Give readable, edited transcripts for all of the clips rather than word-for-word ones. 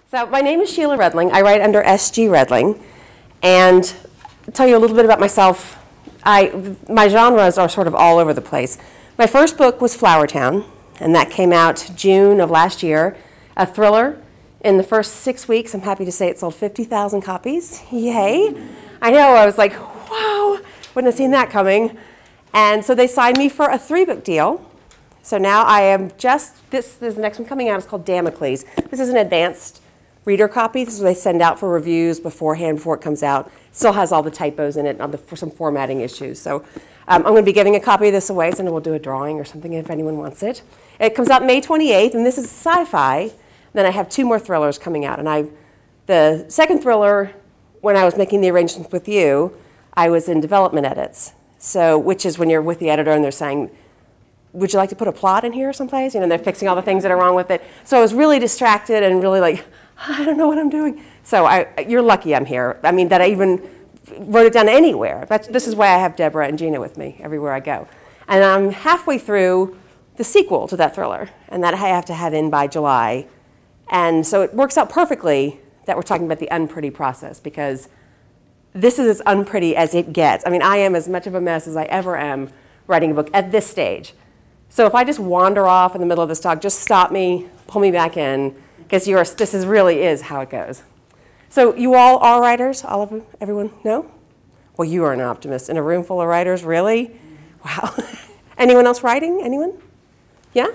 So my name is Sheila Redling. I write under S.G. Redling. And to tell you a little bit about myself, my genres are sort of all over the place. My first book was Flower Town, and that came out June of last year, a thriller. In the first 6 weeks, I'm happy to say it sold 50,000 copies. Yay. I know, I was like, wow, wouldn't have seen that coming. And so they signed me for a 3-book deal. So now I am just, this is the next one coming out. It's called Damocles. This is an advanced reader copy. This is what they send out for reviews beforehand, before it comes out. It still has all the typos in it for some formatting issues. So I'm going to be giving a copy of this away, so we'll do a drawing or something if anyone wants it. It comes out May 28th, and this is sci-fi. Then I have 2 more thrillers coming out. And the second thriller, when I was making the arrangements with you, I was in development edits. So, which is when you're with the editor and they're saying, would you like to put a plot in here someplace? You know, they're fixing all the things that are wrong with it. So I was really distracted and really like, I don't know what I'm doing. So you're lucky I'm here. I mean, that I even wrote it down anywhere. This is why I have Deborah and Gina with me everywhere I go. And I'm halfway through the sequel to that thriller, and that I have to have in by July. And so it works out perfectly that we're talking about the unpretty process, because this is as unpretty as it gets. I mean, I am as much of a mess as I ever am writing a book at this stage. So if I just wander off in the middle of this talk, just stop me, pull me back in, because really is how it goes. So you all are writers? All of you? Everyone? No? Well, you are an optimist. In a room full of writers? Really? Wow. Anyone else writing? Anyone? Yeah?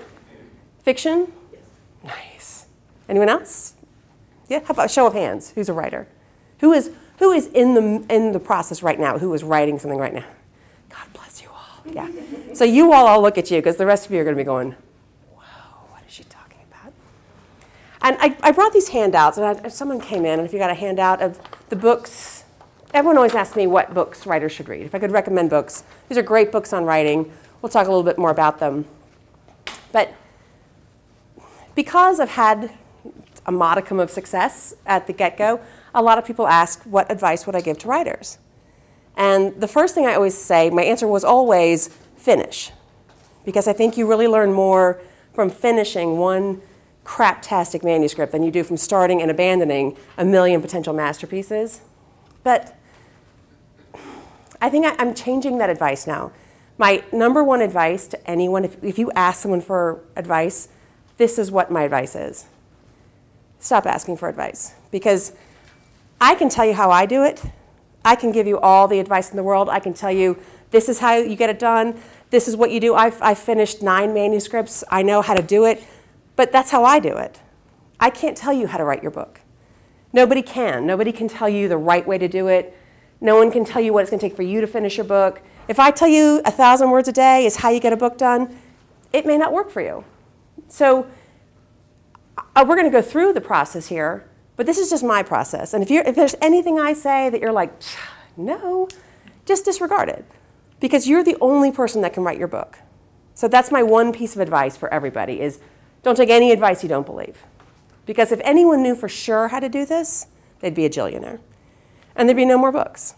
Fiction? Yes. Nice. Anyone else? Yeah? How about a show of hands? Who's a writer? Who is in the process right now? Who is writing something right now? God bless you all. Yeah. So you all, I'll look at you, because the rest of you are going to be going, whoa, what is she talking about? And I brought these handouts, and someone came in, and if you got a handout of the books, everyone always asks me what books writers should read. If I could recommend books, these are great books on writing. We'll talk a little bit more about them. But because I've had a modicum of success at the get-go, a lot of people ask, what advice would I give to writers? And the first thing I always say, my answer was always finish. Because I think you really learn more from finishing one craptastic manuscript than you do from starting and abandoning a million potential masterpieces. But I think I'm changing that advice now. My number one advice to anyone, if you ask someone for advice, this is what my advice is. Stop asking for advice. Because I can tell you how I do it. I can give you all the advice in the world. I can tell you, this is how you get it done. This is what you do. I've finished 9 manuscripts. I know how to do it. But that's how I do it. I can't tell you how to write your book. Nobody can. Nobody can tell you the right way to do it. No one can tell you what it's going to take for you to finish your book. If I tell you 1,000 words a day is how you get a book done, it may not work for you. So we're going to go through the process here, but this is just my process. And if there's anything I say that you're like, no, just disregard it. Because you're the only person that can write your book. So that's my one piece of advice for everybody is, don't take any advice you don't believe. Because if anyone knew for sure how to do this, they'd be a jillionaire. And there'd be no more books.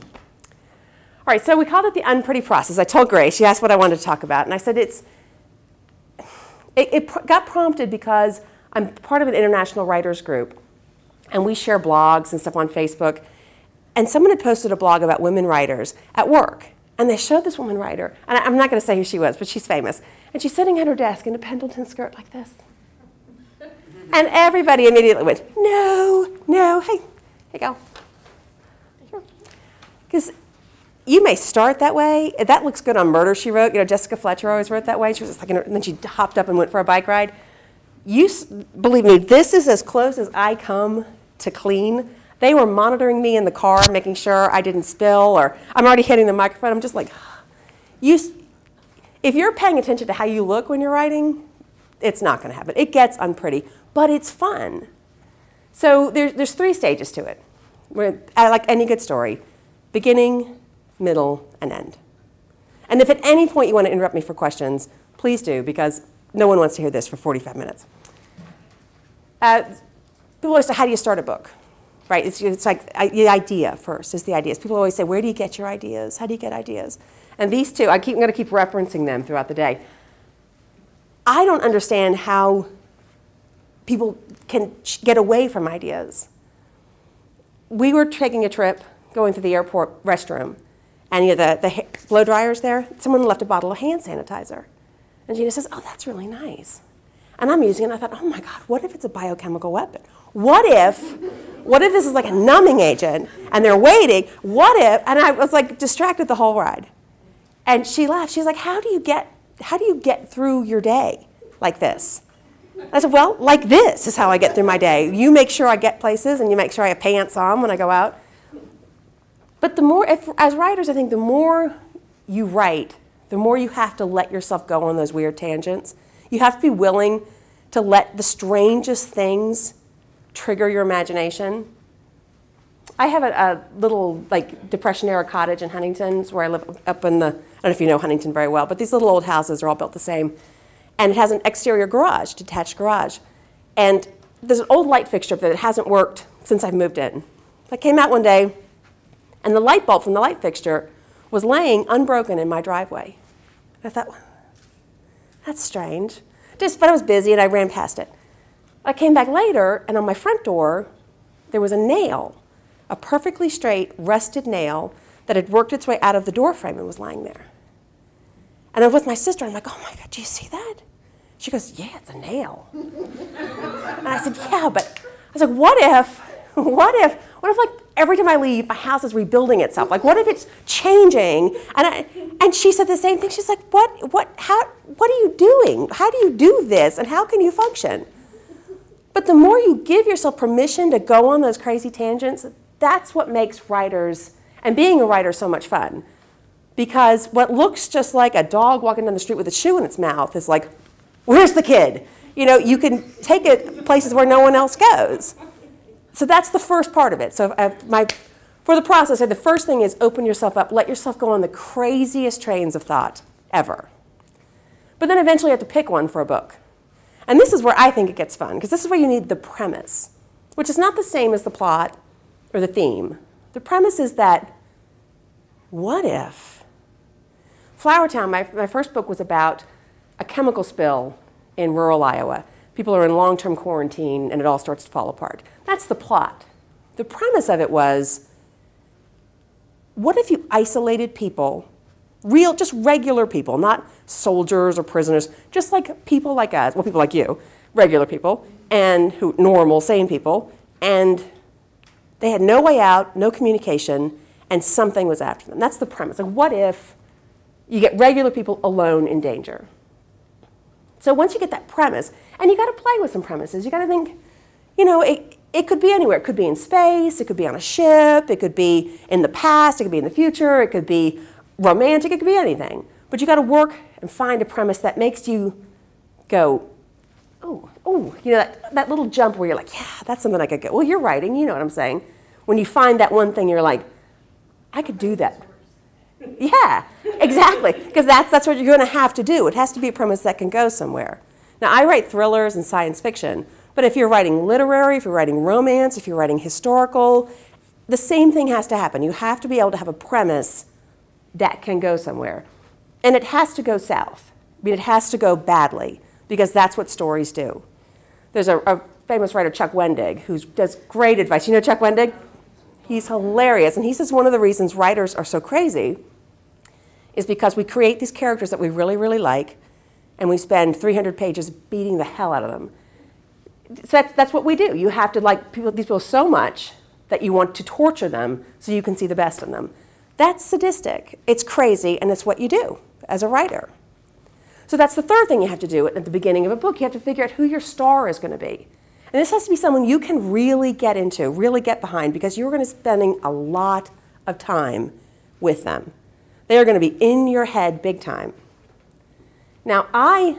All right, so we called it the unpretty process. I told Grace, she asked what I wanted to talk about. And I said it got prompted because I'm part of an international writers group. And we share blogs and stuff on Facebook. And someone had posted a blog about women writers at work. And they showed this woman writer. And I'm not going to say who she was, but she's famous. And she's sitting at her desk in a Pendleton skirt like this. And everybody immediately went, no, hey, go. Because you may start that way. That looks good on Murder, She Wrote. You know, Jessica Fletcher always wrote that way. She was just like, and then she hopped up and went for a bike ride. Believe me, this is as close as I come to clean. They were monitoring me in the car, making sure I didn't spill, or I'm already hitting the microphone. I'm just like, if you're paying attention to how you look when you're writing, it's not going to happen. It gets unpretty, but it's fun. So there's 3 stages to it. Like any good story, beginning, middle, and end. And if at any point you want to interrupt me for questions, please do, because no one wants to hear this for 45 minutes. People always say, how do you start a book? Right? It's like the idea first is the ideas. People always say, where do you get your ideas? How do you get ideas? And these 2, I'm going to keep referencing them throughout the day. I don't understand how people can get away from ideas. We were taking a trip, going through the airport restroom, and the blow dryer's there. Someone left a bottle of hand sanitizer. And Gina says, oh, that's really nice. And I'm using it, and I thought, oh my God, what if it's a biochemical weapon? What if this is like a numbing agent, and they're waiting? What if, and I was like distracted the whole ride. And she laughed. She's like, how do you get through your day like this? I said, well, like this is how I get through my day. You make sure I get places, and you make sure I have pants on when I go out. But the more, as writers, I think the more you write, the more you have to let yourself go on those weird tangents. You have to be willing to let the strangest things trigger your imagination. I have a little like Depression-era cottage in Huntington, where I live up in the, I don't know if you know Huntington very well, but these little old houses are all built the same. And it has an exterior garage, detached garage. And there's an old light fixture that hasn't worked since I've moved in. I came out one day, and the light bulb from the light fixture was laying unbroken in my driveway. I thought, that's strange. But I was busy, and I ran past it. I came back later, and on my front door, there was a nail, a perfectly straight, rusted nail that had worked its way out of the door frame and was lying there. And I was with my sister, and I'm like, oh my God, do you see that? She goes, yeah, it's a nail. And I said, yeah, but I was like, what if like every time I leave, my house is rebuilding itself? Like, what if it's changing? And she said the same thing. She's like, what are you doing? How do you do this? And how can you function? But the more you give yourself permission to go on those crazy tangents, that's what makes writers, and being a writer, so much fun. Because what looks just like a dog walking down the street with a shoe in its mouth is like, where's the kid? You know, you can take it places where no one else goes. So that's the first part of it. So for the process, the first thing is open yourself up. Let yourself go on the craziest trains of thought ever. But then eventually you have to pick one for a book. And this is where I think it gets fun, because this is where you need the premise, which is not the same as the plot or the theme. The premise is that, what if? Flowertown, my first book was about a chemical spill in rural Iowa. People are in long-term quarantine, and it all starts to fall apart. That's the plot. The premise of it was, what if you isolated people, just regular people, not soldiers or prisoners, just like people like us, well, people like you, regular people, and normal, sane people, and they had no way out, no communication, and something was after them. That's the premise. Like, what if you get regular people alone in danger? So once you get that premise, and you got to play with some premises, you got to think, you know, it could be anywhere. It could be in space, it could be on a ship, it could be in the past, it could be in the future, it could be romantic, it could be anything. But you got to work and find a premise that makes you go, oh, you know, that little jump where you're like, yeah, that's something I could go. Well, you're writing, you know what I'm saying. When you find that one thing, you're like, I could do that. Yeah, exactly, because that's what you're going to have to do. It has to be a premise that can go somewhere. Now, I write thrillers and science fiction, but if you're writing literary, if you're writing romance, if you're writing historical, the same thing has to happen. You have to be able to have a premise that can go somewhere. And it has to go south. I mean, it has to go badly, because that's what stories do. There's a famous writer, Chuck Wendig, who does great advice. You know Chuck Wendig? He's hilarious, and he says one of the reasons writers are so crazy is because we create these characters that we really, really like, and we spend 300 pages beating the hell out of them. So that's what we do. You have to like these people so much that you want to torture them so you can see the best in them. That's sadistic. It's crazy, and it's what you do as a writer. So that's the third thing you have to do at the beginning of a book. You have to figure out who your star is going to be. And this has to be someone you can really get into, really get behind, because you're going to be spending a lot of time with them. They are going to be in your head big time. Now, I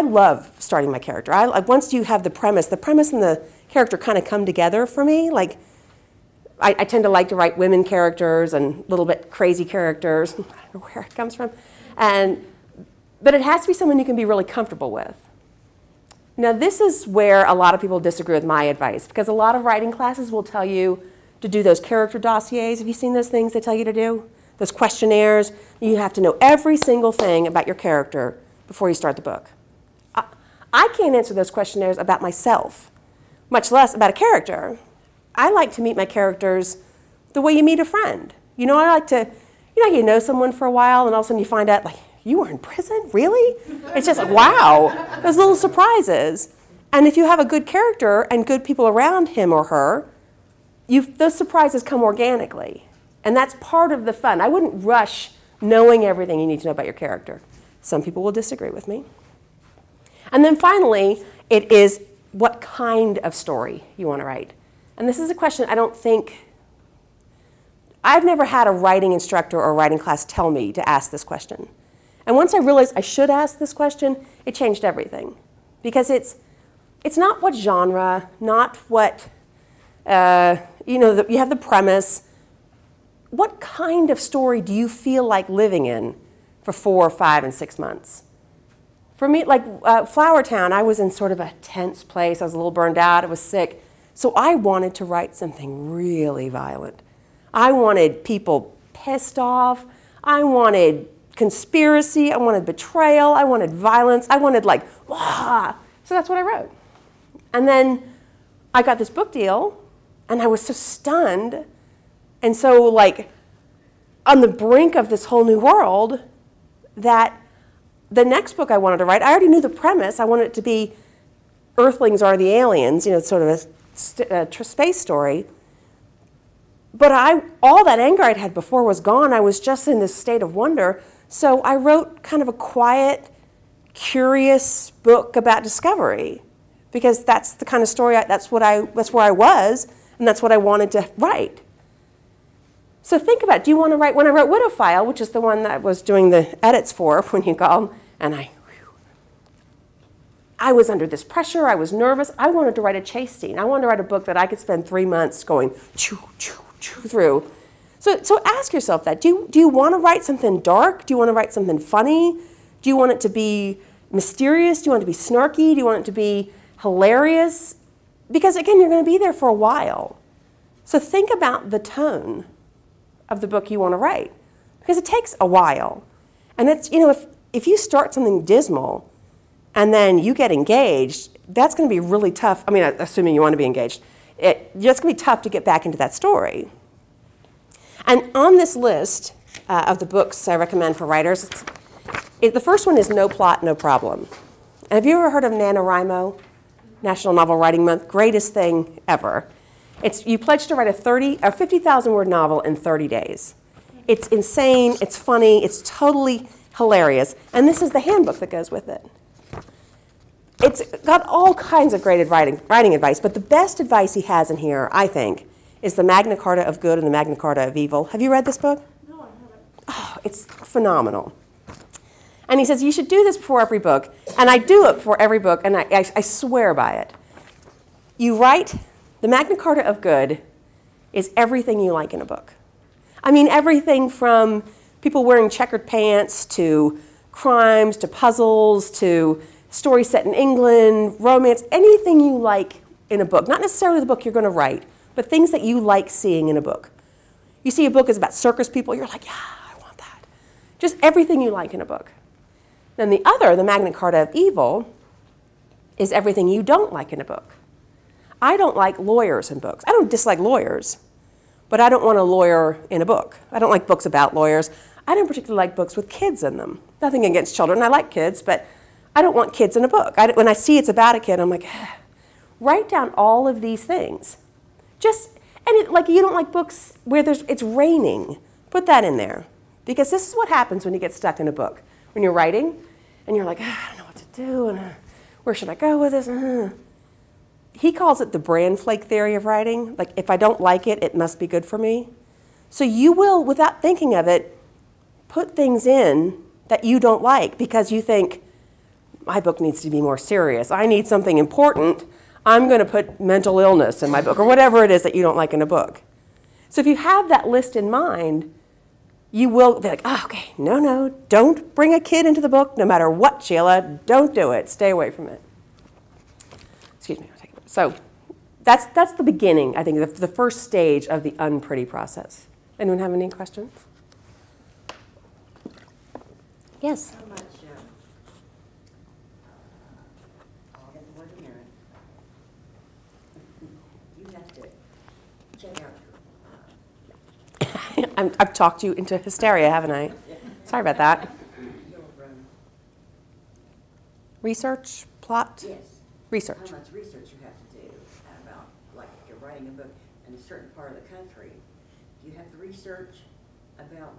love starting my character. Once you have the premise and the character kind of come together for me. Like, I tend to like to write women characters and a little bit crazy characters. I don't know where it comes from. But it has to be someone you can be really comfortable with. Now, this is where a lot of people disagree with my advice, because a lot of writing classes will tell you to do those character dossiers. Have you seen those things they tell you to do? Those questionnaires. You have to know every single thing about your character before you start the book. I can't answer those questionnaires about myself, much less about a character. I like to meet my characters the way you meet a friend. You know, I like to, you know someone for a while and all of a sudden you find out, like, you were in prison? Really? It's just like, wow, those little surprises. And if you have a good character and good people around him or her, those surprises come organically. And that's part of the fun. I wouldn't rush knowing everything you need to know about your character. Some people will disagree with me. And then finally, it is what kind of story you want to write. And this is a question I've never had a writing instructor or writing class tell me to ask this question. And once I realized I should ask this question, it changed everything. Because it's not what genre, not what, you have the premise. What kind of story do you feel like living in for 4, 5, and 6 months? For me, like Flower Town, I was in sort of a tense place. I was a little burned out. I was sick. So I wanted to write something really violent. I wanted people pissed off. I wanted conspiracy. I wanted betrayal. I wanted violence. I wanted like, wah! So that's what I wrote. And then I got this book deal, and I was so stunned. And so like on the brink of this whole new world that the next book I wanted to write, I already knew the premise. I wanted it to be Earthlings are the aliens, sort of a space story. But all that anger I'd had before was gone. I was just in this state of wonder. So I wrote kind of a quiet, curious book about discovery, because that's the kind of story, that's where I was, and that's what I wanted to write. So think about it. Do you want to write, when I wrote Widowfile, which is the one that I was doing the edits for when you called, and I was under this pressure, I was nervous, I wanted to write a chase scene. I wanted to write a book that I could spend 3 months going choo, choo, choo through. So ask yourself that. Do you want to write something dark? Do you want to write something funny? Do you want it to be mysterious? Do you want it to be snarky? Do you want it to be hilarious? Because again, you're going to be there for a while. So think about the tone of the book you want to write, because it takes a while. And it's, if you start something dismal and then you get engaged, that's going to be really tough. I mean, assuming you want to be engaged, it's going to be tough to get back into that story. And on this list of the books I recommend for writers, the first one is No Plot, No Problem. And have you ever heard of NaNoWriMo, National Novel Writing Month? Greatest thing ever. You pledge to write a 50,000-word novel in 30 days. It's insane, it's funny, it's totally hilarious. And this is the handbook that goes with it. It's got all kinds of great writing advice, but the best advice he has in here, I think, is the Magna Carta of Good and the Magna Carta of Evil. Have you read this book? No, I haven't. Oh, it's phenomenal. And he says, you should do this before every book. And I do it before every book, and I swear by it. You write, the Magna Carta of Good is everything you like in a book. I mean, everything from people wearing checkered pants to crimes to puzzles to stories set in England, romance, anything you like in a book. Not necessarily the book you're going to write, but things that you like seeing in a book. You see a book is about circus people, you're like, yeah, I want that. Just everything you like in a book. Then the other, the Magna Carta of Evil, is everything you don't like in a book. I don't like lawyers in books. I don't dislike lawyers, but I don't want a lawyer in a book. I don't like books about lawyers. I don't particularly like books with kids in them. Nothing against children. I like kids, but I don't want kids in a book. When I see it's about a kid, I'm like, write down all of these things. Like you don't like books where it's raining. Put that in there. Because this is what happens when you get stuck in a book. When you're writing, and you're like, I don't know what to do, and where should I go with this? He calls it the bran flake theory of writing. Like, if I don't like it, it must be good for me. So you will, without thinking of it, put things in that you don't like because you think, my book needs to be more serious. I need something important. I'm going to put mental illness in my book, or whatever it is that you don't like in a book. So if you have that list in mind, you will be like, oh, okay, no, don't bring a kid into the book, no matter what, Sheila. Don't do it. Stay away from it. Excuse me. So that's the beginning, I think, the first stage of the unpretty process. Anyone have any questions? Yes? How much check out I've talked you into hysteria, haven't I? Sorry about that. your Research, plot, yes. research. How much research you have to do about, like, if you're writing a book in a certain part of the country, do you have to research about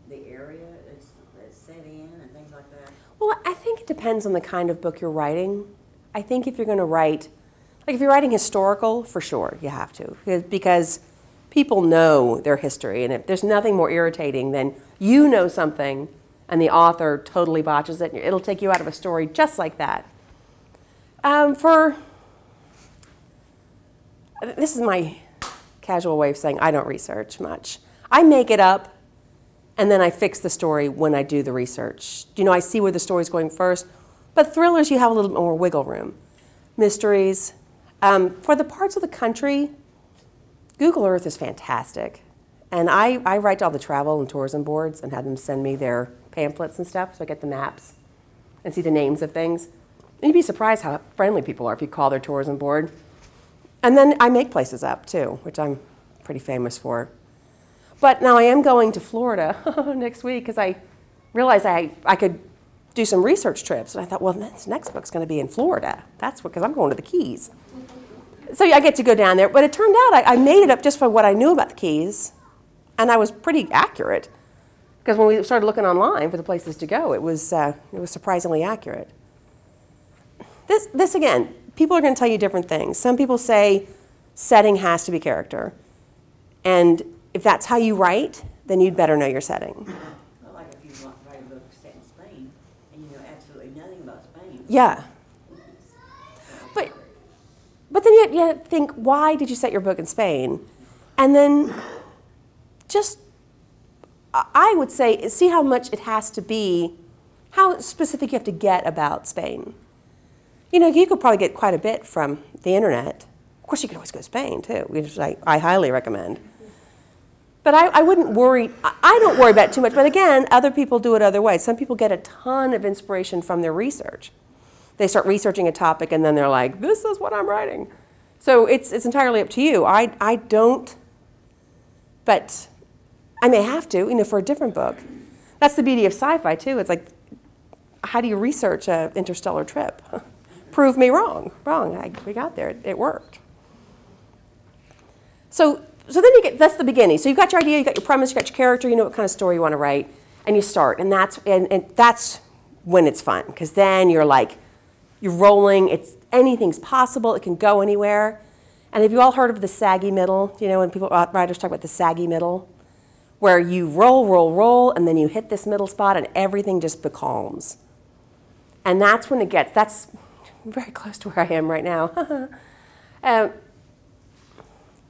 the area it's set in and things like that? Well, I think it depends on the kind of book you're writing. I think if you're going to write, like if you're writing historical, for sure, you have to. Because people know their history, and if there's nothing more irritating than you know something and the author totally botches it, it'll take you out of a story just like that. This is my casual way of saying I don't research much. I make it up, and then I fix the story when I do the research. You know, I see where the story's going first, but thrillers, you have a little bit more wiggle room. Mysteries. For the parts of the country, Google Earth is fantastic. And I write to all the travel and tourism boards and have them send me their pamphlets and stuff, so I get the maps and see the names of things. And you'd be surprised how friendly people are if you call their tourism board. And then I make places up, too, which I'm pretty famous for. But now I am going to Florida next week because I realized I could do some research trips. And I thought, well, this next book's going to be in Florida. That's because I'm going to the Keys. So I get to go down there. But it turned out I made it up just for what I knew about the Keys. And I was pretty accurate. Because when we started looking online for the places to go, it was surprisingly accurate. This again, people are going to tell you different things. Some people say setting has to be character. And if that's how you write, then you'd better know your setting. Well, like if you want to write a book set in Spain and you know absolutely nothing about Spain. Yeah. But then you think, why did you set your book in Spain? And then just, I would say, see how much it has to be, how specific you have to get about Spain. You know, you could probably get quite a bit from the internet. Of course, you could always go to Spain, too, which I highly recommend. But I wouldn't worry, I don't worry about it too much. But again, other people do it other ways. Some people get a ton of inspiration from their research. They start researching a topic and then they're like, this is what I'm writing. So it's entirely up to you. I don't, but I may have to, you know, for a different book. That's the beauty of sci-fi too. It's like, how do you research an interstellar trip? Prove me wrong. We got there, it worked. So then you get, that's the beginning. So you've got your idea, you've got your premise, you've got your character, you know what kind of story you want to write, and you start. And that's when it's fun, because then you're like, you're rolling, anything's possible, it can go anywhere. And have you all heard of the saggy middle? You know, when writers talk about the saggy middle, where you roll, and then you hit this middle spot and everything just becalms. And that's when that's very close to where I am right now.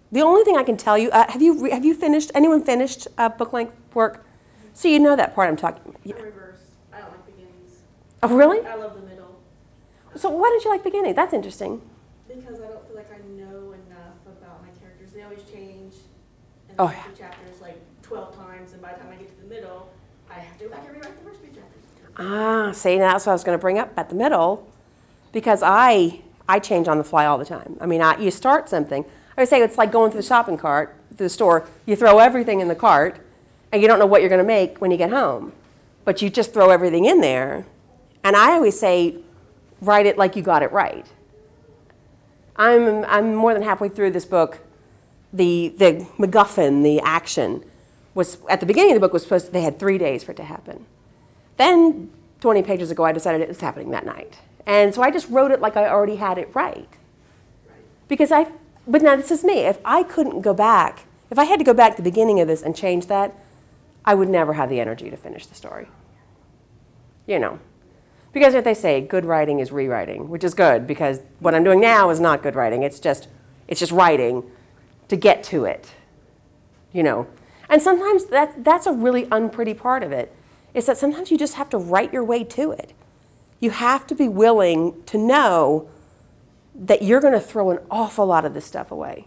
The only thing I can tell you, have you finished, anyone finished book-length work? So you know that part I'm talking about. The reverse. I don't like beginnings. Oh, really? I love the middle. So why did you like beginning? That's interesting. Because I don't feel like I know enough about my characters. They always change. And Oh, the yeah. chapters like 12 times, and by the time I get to the middle, I have to go back and rewrite the first 3 chapters. See, that's what I was going to bring up at the middle, because I change on the fly all the time. I mean, you start something. I would say it's like going to the shopping cart, to the store. You throw everything in the cart, and you don't know what you're going to make when you get home. But you just throw everything in there. And I always say, write it like you got it right. I'm more than halfway through this book. The MacGuffin, the action, was at the beginning of the book was supposed to, they had 3 days for it to happen. Then 20 pages ago, I decided it was happening that night. And so I just wrote it like I already had it right. Because but now this is me. If I couldn't go back, if I had to go back to the beginning of this and change that, I would never have the energy to finish the story. You know. Because what they say, good writing is rewriting, which is good, because what I'm doing now is not good writing. It's just writing to get to it, you know. And sometimes that's a really unpretty part of it, is that sometimes you just have to write your way to it. You have to be willing to know that you're going to throw an awful lot of this stuff away.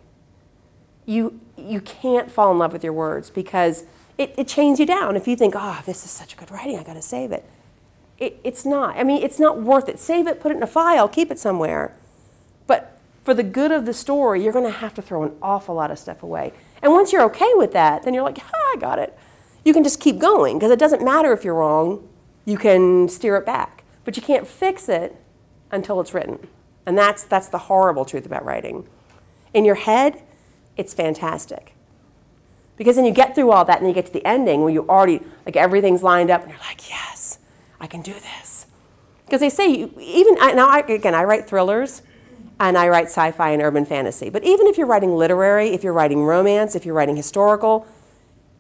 You can't fall in love with your words, because it chains you down. If you think, oh, this is such good writing, I got to save it. It's not. I mean, it's not worth it. Save it, put it in a file, keep it somewhere. But for the good of the story, you're going to have to throw an awful lot of stuff away. And once you're okay with that, then you're like, I got it. You can just keep going, because it doesn't matter if you're wrong. You can steer it back. But you can't fix it until it's written. And that's the horrible truth about writing. In your head, it's fantastic. Because then you get through all that, and then you get to the ending where you already, like, everything's lined up, and you're like, yes, I can do this. Because they say, I write thrillers, and I write sci-fi and urban fantasy. But even if you're writing literary, if you're writing romance, if you're writing historical,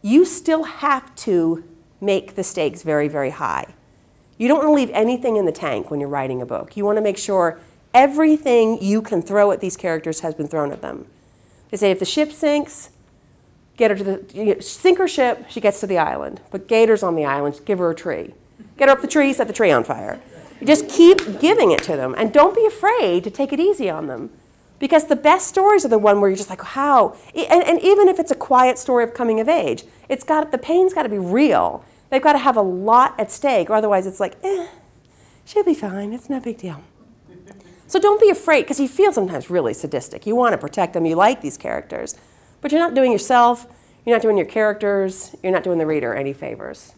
you still have to make the stakes very, very high. You don't want to leave anything in the tank when you're writing a book. You want to make sure everything you can throw at these characters has been thrown at them. They say if the ship sinks, get her to the, sink her ship, she gets to the island. Put gators on the island, give her a tree. Get her up the tree, set the tree on fire. You just keep giving it to them, and don't be afraid to take it easy on them. Because the best stories are the one where you're just like, how? And even if it's a quiet story of coming of age, the pain's got to be real. They've got to have a lot at stake, or otherwise it's like, she'll be fine, it's no big deal. So don't be afraid, because you feel sometimes really sadistic. You want to protect them, you like these characters. But you're not doing yourself, you're not doing your characters, you're not doing the reader any favors.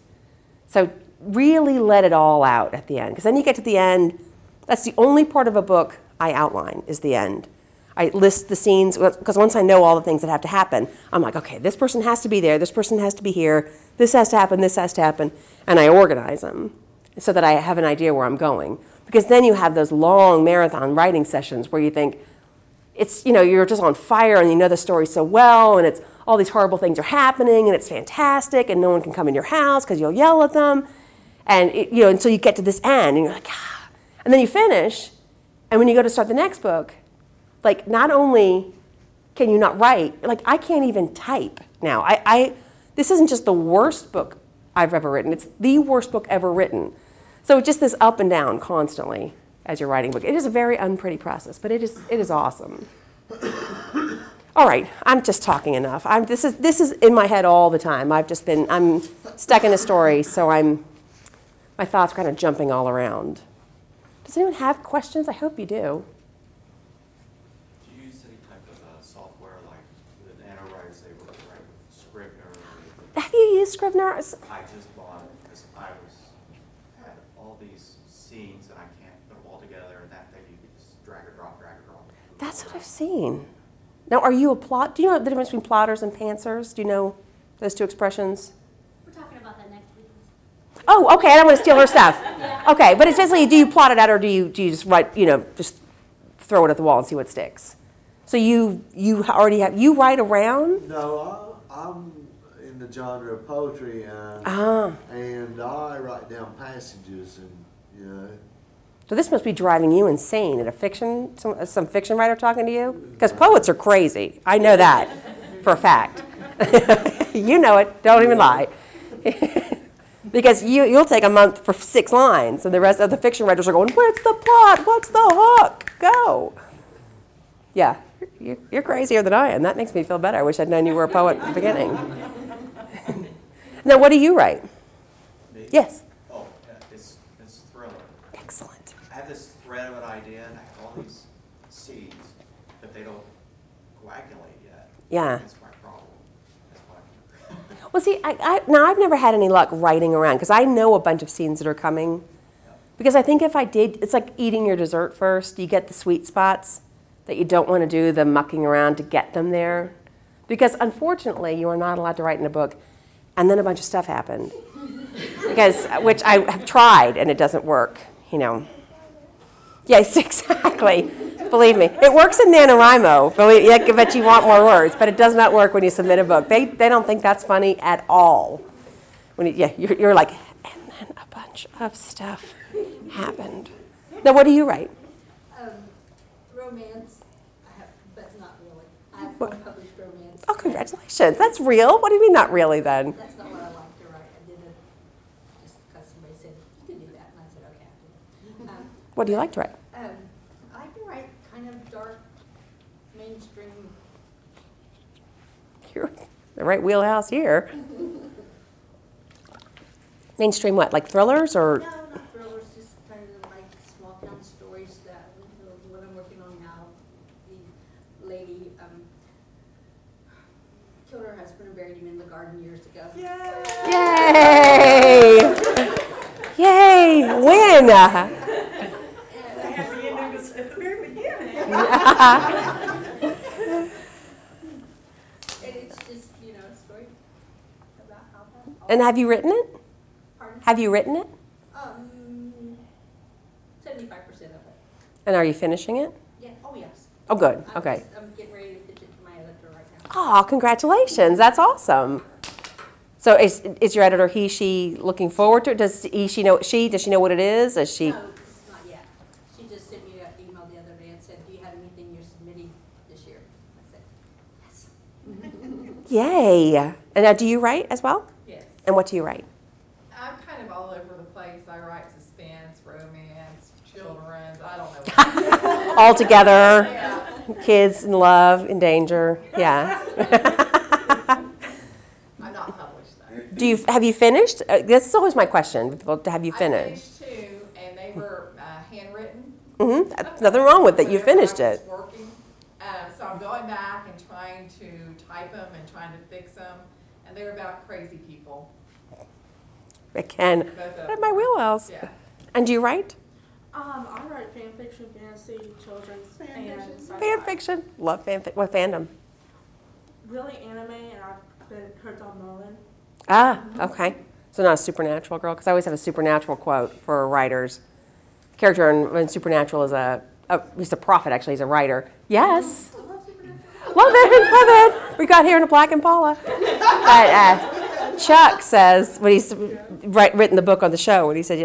So really let it all out at the end, because then you get to the end. That's the only part of a book I outline, is the end. I list the scenes, because once I know all the things that have to happen, I'm like, okay, this person has to be there, this person has to be here, this has to happen, and I organize them so that I have an idea where I'm going. Because then you have those long marathon writing sessions where you think, it's, you're just on fire and you know the story so well, and it's all these horrible things are happening, and it's fantastic, and no one can come in your house because you'll yell at them, and until you get to this end, and you're like, ah. And then you finish, and when you go to start the next book, like, not only can you not write, like, I can't even type now. This isn't just the worst book I've ever written. It's the worst book ever written. So it's just this up and down constantly as you're writing a book. It is a very unpretty process, but it is awesome. All right, I'm just talking enough. This is in my head all the time. I'm stuck in a story, so my thoughts are kind of jumping all around. Does anyone have questions? I hope you do. Have you used Scrivener? I just bought it because I had all these scenes and I can't put them all together, and that thing you can just drag or drop. That's what I've seen. Now, are you a plot? Do you know the difference between plotters and pantsers? Do you know those two expressions? We're talking about that next week. Oh, okay. I don't want to steal her stuff. Yeah. Okay, but it's basically, do you plot it out, or do you just write? Just throw it at the wall and see what sticks. So you already have write around? No, I'm in the genre of poetry, and I write down passages, and So this must be driving you insane at some fiction writer talking to you? Because poets are crazy. I know that for a fact. You know it. Don't even lie. Because you'll take a month for 6 lines, and the rest of the fiction writers are going, where's the plot? What's the hook? Go. Yeah, you're crazier than I am. That makes me feel better. I wish I'd known you were a poet at the beginning. Now, what do you write? Me? Yes. Oh, it's thriller. Excellent. I have this thread of an idea, and I have all these seeds, but they don't coagulate yet. Yeah. That's my problem. That's why. Well, see, now I've never had any luck writing around, because I know a bunch of scenes that are coming. Because I think if I did, it's like eating your dessert first. You get the sweet spots that you don't want to do the mucking around to get them there. Because unfortunately, you are not allowed to write in a book, and then a bunch of stuff happened. Which I have tried, and it doesn't work, Yes, exactly. Believe me. It works in NaNoWriMo, I bet you want more words, but it does not work when you submit a book. They don't think that's funny at all. You're like, and then a bunch of stuff happened. Now, what do you write? Romance, but not really. I have published romance. Oh, congratulations. That's real. What do you mean not really then? That's not what I like to write. I did it just because somebody said, you can do that. And I said, okay. What do you like to write? I like to write kind of dark, mainstream. You're in the right wheelhouse here. Mainstream what? Like thrillers or? No, not thrillers, just kind of like small town stories that what I'm working on now. lady killed her husband and buried him in the garden years ago. Yay! Yay! When? And it's just, you know, a story about how that. And have you written it? Pardon? Have you written it? 75% of it. And are you finishing it? Yeah. Oh, yes. Oh, good. Okay. I'm getting ready to pitch it to my editor right now. Oh, congratulations. That's awesome. So is your editor he, she looking forward to it? Does she know what it is? Is she? No, not yet. She just sent me an email the other day and said, do you have anything you're submitting this year? I said, yes. Yay. And now do you write as well? Yes. And what do you write? I'm kind of all over the place. I write suspense, romance, children's, I don't know. All together. Yeah. Kids in love, in danger. Yeah. I'm not published though. Have you finished? This is always my question. Have you I finished? finished two, and they were handwritten. Mm-hmm. Nothing wrong with it. You finished I was it. working. So I'm going back and trying to type them and trying to fix them, and they're about crazy people. I can. Both of At them. my wheelhouse. Yeah. And do you write? I write fan fiction, fantasy, children's, and sci-fi. Fan fiction. Love fan fiction. What fandom? Really anime, and I've been heard on Merlin. Ah, okay. So not a supernatural girl? Because I always have a supernatural quote for writers. Character in Supernatural is he's a prophet, actually. He's a writer. Yes. Love it. We got here in a Black Impala. But Chuck says, when he's written the book on the show, when he said,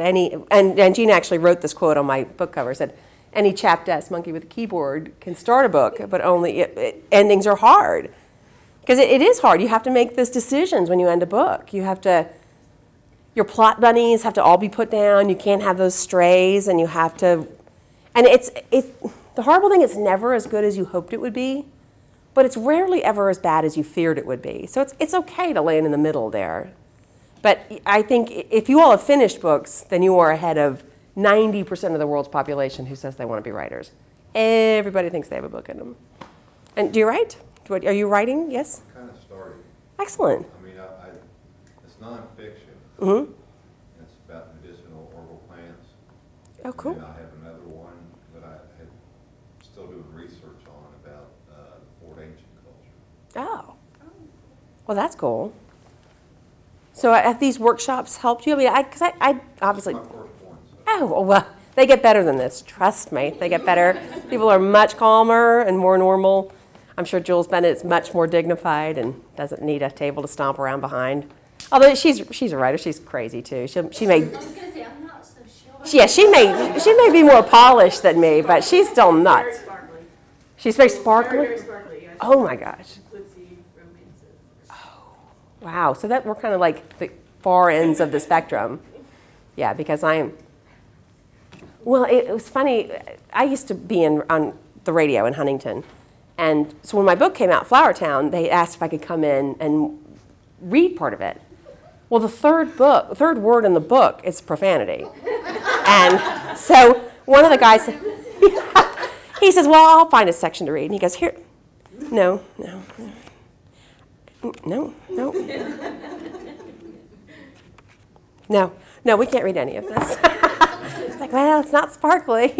and Gina actually wrote this quote on my book cover, said, any chapped-ass monkey with a keyboard can start a book, but only endings are hard. Because it is hard. You have to make those decisions when you end a book. You have to, your plot bunnies have to all be put down. You can't have those strays, and you have to, and the horrible thing, it's never as good as you hoped it would be, but it's rarely ever as bad as you feared it would be. So it's okay to land in the middle there. But I think if you all have finished books, then you are ahead of 90% of the world's population who says they want to be writers. Everybody thinks they have a book in them. And do you write? Are you writing? Yes? Kind of started. Excellent. I mean, it's nonfiction. Mm-hmm. It's about medicinal herbal plants. Oh, cool. And I have another one that I had still doing research on about Fort Ancient culture. Oh. Well, that's cool. So have these workshops helped you? I mean, because I obviously... My first one. So. Oh, well, they get better than this. Trust me. They get better. People are much calmer and more normal. I'm sure Jules Bennett is much more dignified and doesn't need a table to stomp around behind. Although she's a writer. She's crazy, too. She may... I was going to say, I'm not so sure. Yeah, she may be more polished than me, but she's still nuts. Very sparkly. She's very sparkly? Very sparkly, yeah. Oh, my gosh. Glitzy romances. Wow, so we're kind of like the far ends of the spectrum. Yeah, because well, it was funny. I used to be on the radio in Huntington. And so when my book came out, Flowertown, they asked if I could come in and read part of it. Well, the third word in the book is profanity. And so one of the guys, he says, well, I'll find a section to read. And he goes, here, no. No, we can't read any of this. It's like, well, it's not sparkly.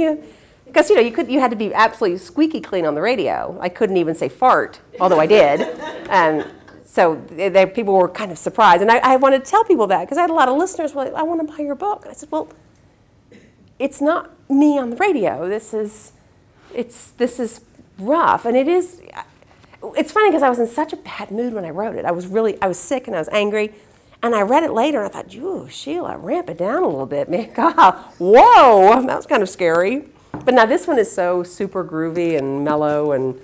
Because, you had to be absolutely squeaky clean on the radio. I couldn't even say fart, although I did. So people were kind of surprised. And I wanted to tell people that, because I had a lot of listeners who were like, I want to buy your book. And I said, well, it's not me on the radio. This is rough. And it's funny because I was in such a bad mood when I wrote it. I was sick and I was angry. And I read it later and I thought, ooh, Sheila, ramp it down a little bit, man. God, whoa, that was kind of scary. But now this one is so super groovy and mellow and,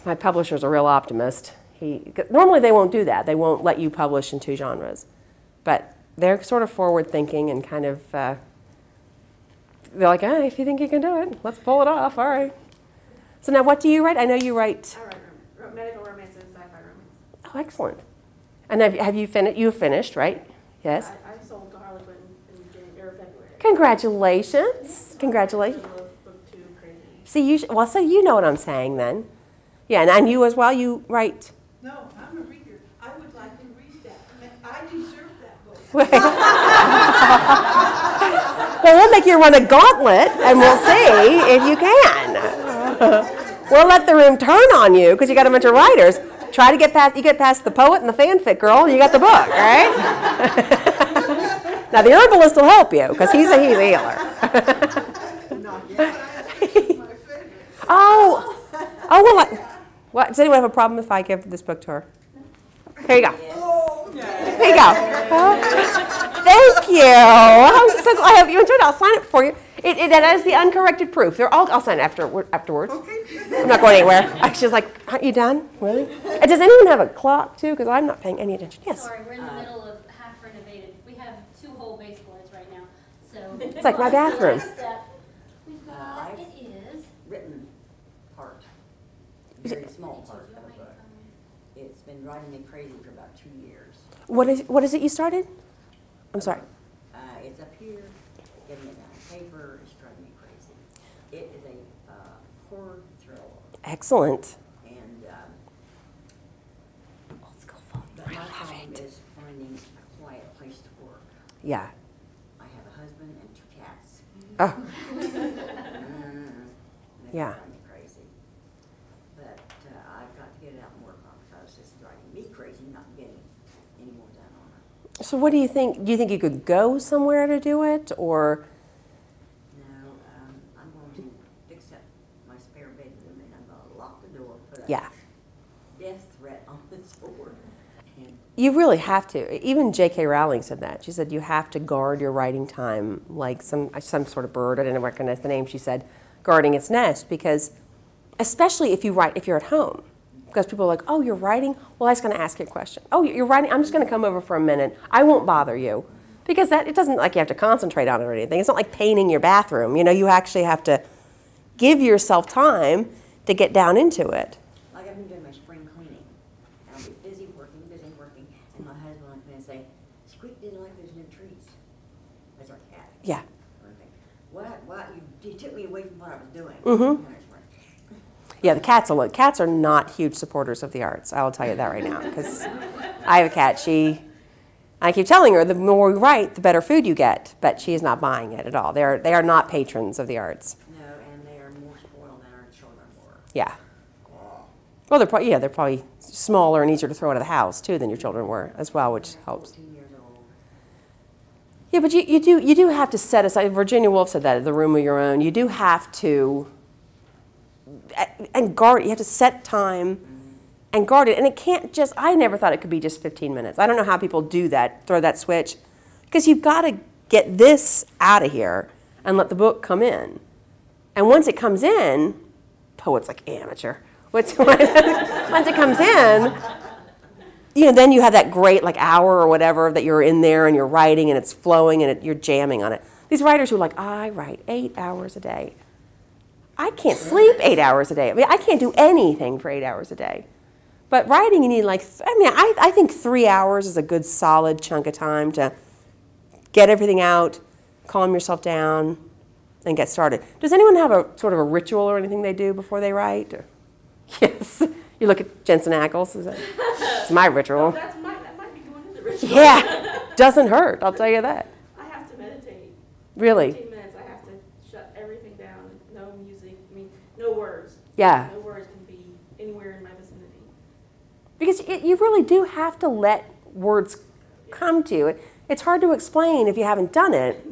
my publisher's a real optimist. Normally they won't do that. They won't let you publish in 2 genres. But they're sort of forward thinking and kind of, they're like, if you think you can do it, let's pull it off, all right. So now what do you write? I know you write. I write medical romance and sci-fi romance. Oh, excellent. And have you finished? You have finished, right? Yes. I sold to Harlequin in January or February. Congratulations. Congratulations. Book 2, crazy. See, well, so you know what I'm saying then. Yeah, and you as well, you write. No, I'm a reader. I would like to read that. I deserve that book. Well, we'll make you run a gauntlet, and we'll see if you can. We'll let the room turn on you, because you got a bunch of writers. Try to get past the poet and the fanfic girl, you got the book, right? Now, the herbalist will help you, because he's a healer. Well, does anyone have a problem if I give this book to her? Here you go. Here you go. Thank you. I'm so glad I hope you enjoyed it. I'll sign it for you. It has the uncorrected proof. I'll sign it afterwards. I'm not going anywhere. She's like, aren't you done? Really? And does anyone have a clock, too? Because I'm not paying any attention. Yes? Sorry, we're in the middle of half renovated. We have 2 whole baseboards right now, so. It's like my bathroom. We've got, it is. Written part, very small part of the book. It's been driving me crazy for about 2 years. What is it you started? I'm sorry. It's up here, getting it down on paper, it's driving me crazy. It is a horror thriller. Excellent. And Old school phone. but my problem is finding a quiet place to work. Yeah. I have a husband and 2 cats. Oh. They Yeah. drive me crazy. But I've got to get it out and work on it because it's driving me crazy, not getting any more done on it. So what do you think? Do you think you could go somewhere to do it, or? No, I'm going to fix up my spare bedroom and I'm going to lock the door, put a Yeah. death threat on the door. And You really have to. Even J.K. Rowling said that. She said you have to guard your writing time like some sort of bird. I didn't recognize the name. She said guarding its nest, because especially if you're at home. Because people are like, oh, you're writing? Well, I was going to ask you a question. Oh, you're writing? I'm just going to come over for a minute. I won't bother you. Because it doesn't like you have to concentrate on it or anything. It's not like painting your bathroom. You actually have to give yourself time to get down into it. like I've been doing my spring cleaning. I'll be busy working, and my husband will come in and say, Squeak didn't like those new trees. That's our cat. Yeah. Or anything. What? You took me away from what I was doing. Mm-hmm. Yeah, the cats are not huge supporters of the arts. I will tell you that right now, because I have a cat. I keep telling her the more we write, the better food you get, but she is not buying it at all. They are not patrons of the arts. No, and they are more spoiled than our children were. Yeah. Well, they're probably smaller and easier to throw out of the house too than your children were as well, which helps. 14 years old. Yeah, but you do have to set aside. Virginia Woolf said that, the room of your own. You do have to. And guard it. You have to set time and guard it. And it can't just, I never thought it could be just 15 minutes. I don't know how people do that, throw that switch. Because you've got to get this out of here and let the book come in. And once it comes in, poet's like amateur. Once it comes in, then you have that great hour or whatever that you're in there and you're writing and it's flowing and you're jamming on it. These writers who are like, I write 8 hours a day. I can't sleep 8 hours a day. I mean, I can't do anything for 8 hours a day. But writing, you need I think 3 hours is a good solid chunk of time to get everything out, calm yourself down, and get started. Does anyone have a sort of a ritual or anything they do before they write? Or? Yes. You look at Jensen Ackles. It's my ritual. That might be going into the ritual. Yeah. Doesn't hurt, I'll tell you that. I have to meditate. Really? 15 minutes, I have to shut everything down. No music, no words. Yeah. No words can be anywhere in my vicinity. Because you really do have to let words come to you. It's hard to explain if you haven't done it,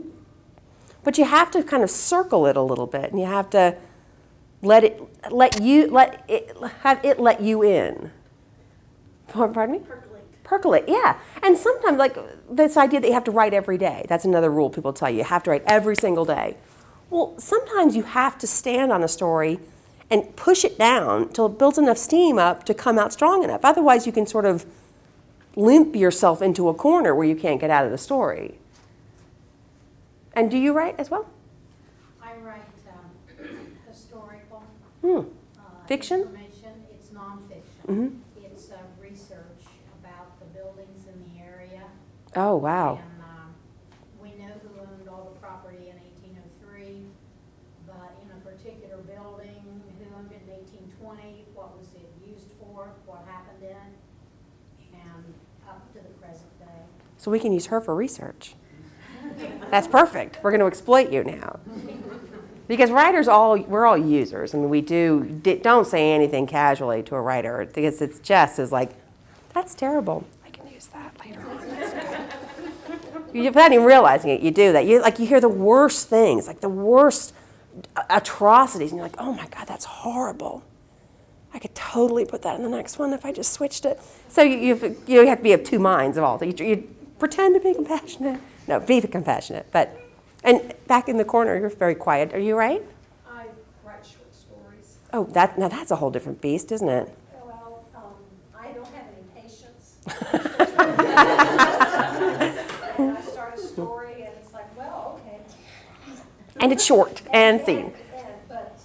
but you have to kind of circle it a little bit, and you have to let it let you in. Pardon me? Percolate, yeah. And sometimes, this idea that you have to write every day, that's another rule people tell you. You have to write every single day. Well, sometimes you have to stand on a story and push it down until it builds enough steam up to come out strong enough. Otherwise, you can sort of limp yourself into a corner where you can't get out of the story. And do you write as well? I write historical. Fiction? Information. It's nonfiction. Mm-hmm. It's research about the buildings in the area. Oh, wow. And we know who owned all the property in 1803, but in a particular building, who owned it in 1820, what was it used for, what happened in it, and up to the present day. So we can use her for research. That's perfect. We're going to exploit you now. Because writers, we're all users. I mean, don't say anything casually to a writer because it's just as like, that's terrible. I can use that later on. Without even realizing it, you do that. You hear the worst things, like the worst atrocities, and you're like, oh my God, that's horrible. I could totally put that in the next one if I just switched it. So you have to be of two minds of all. You pretend to be compassionate. No, be compassionate. And back in the corner, you're very quiet. Are you right? I write short stories. Oh, that's a whole different beast, isn't it? Well, I don't have any patience. And I start a story, and it's like, well, okay. And it's short and scene. But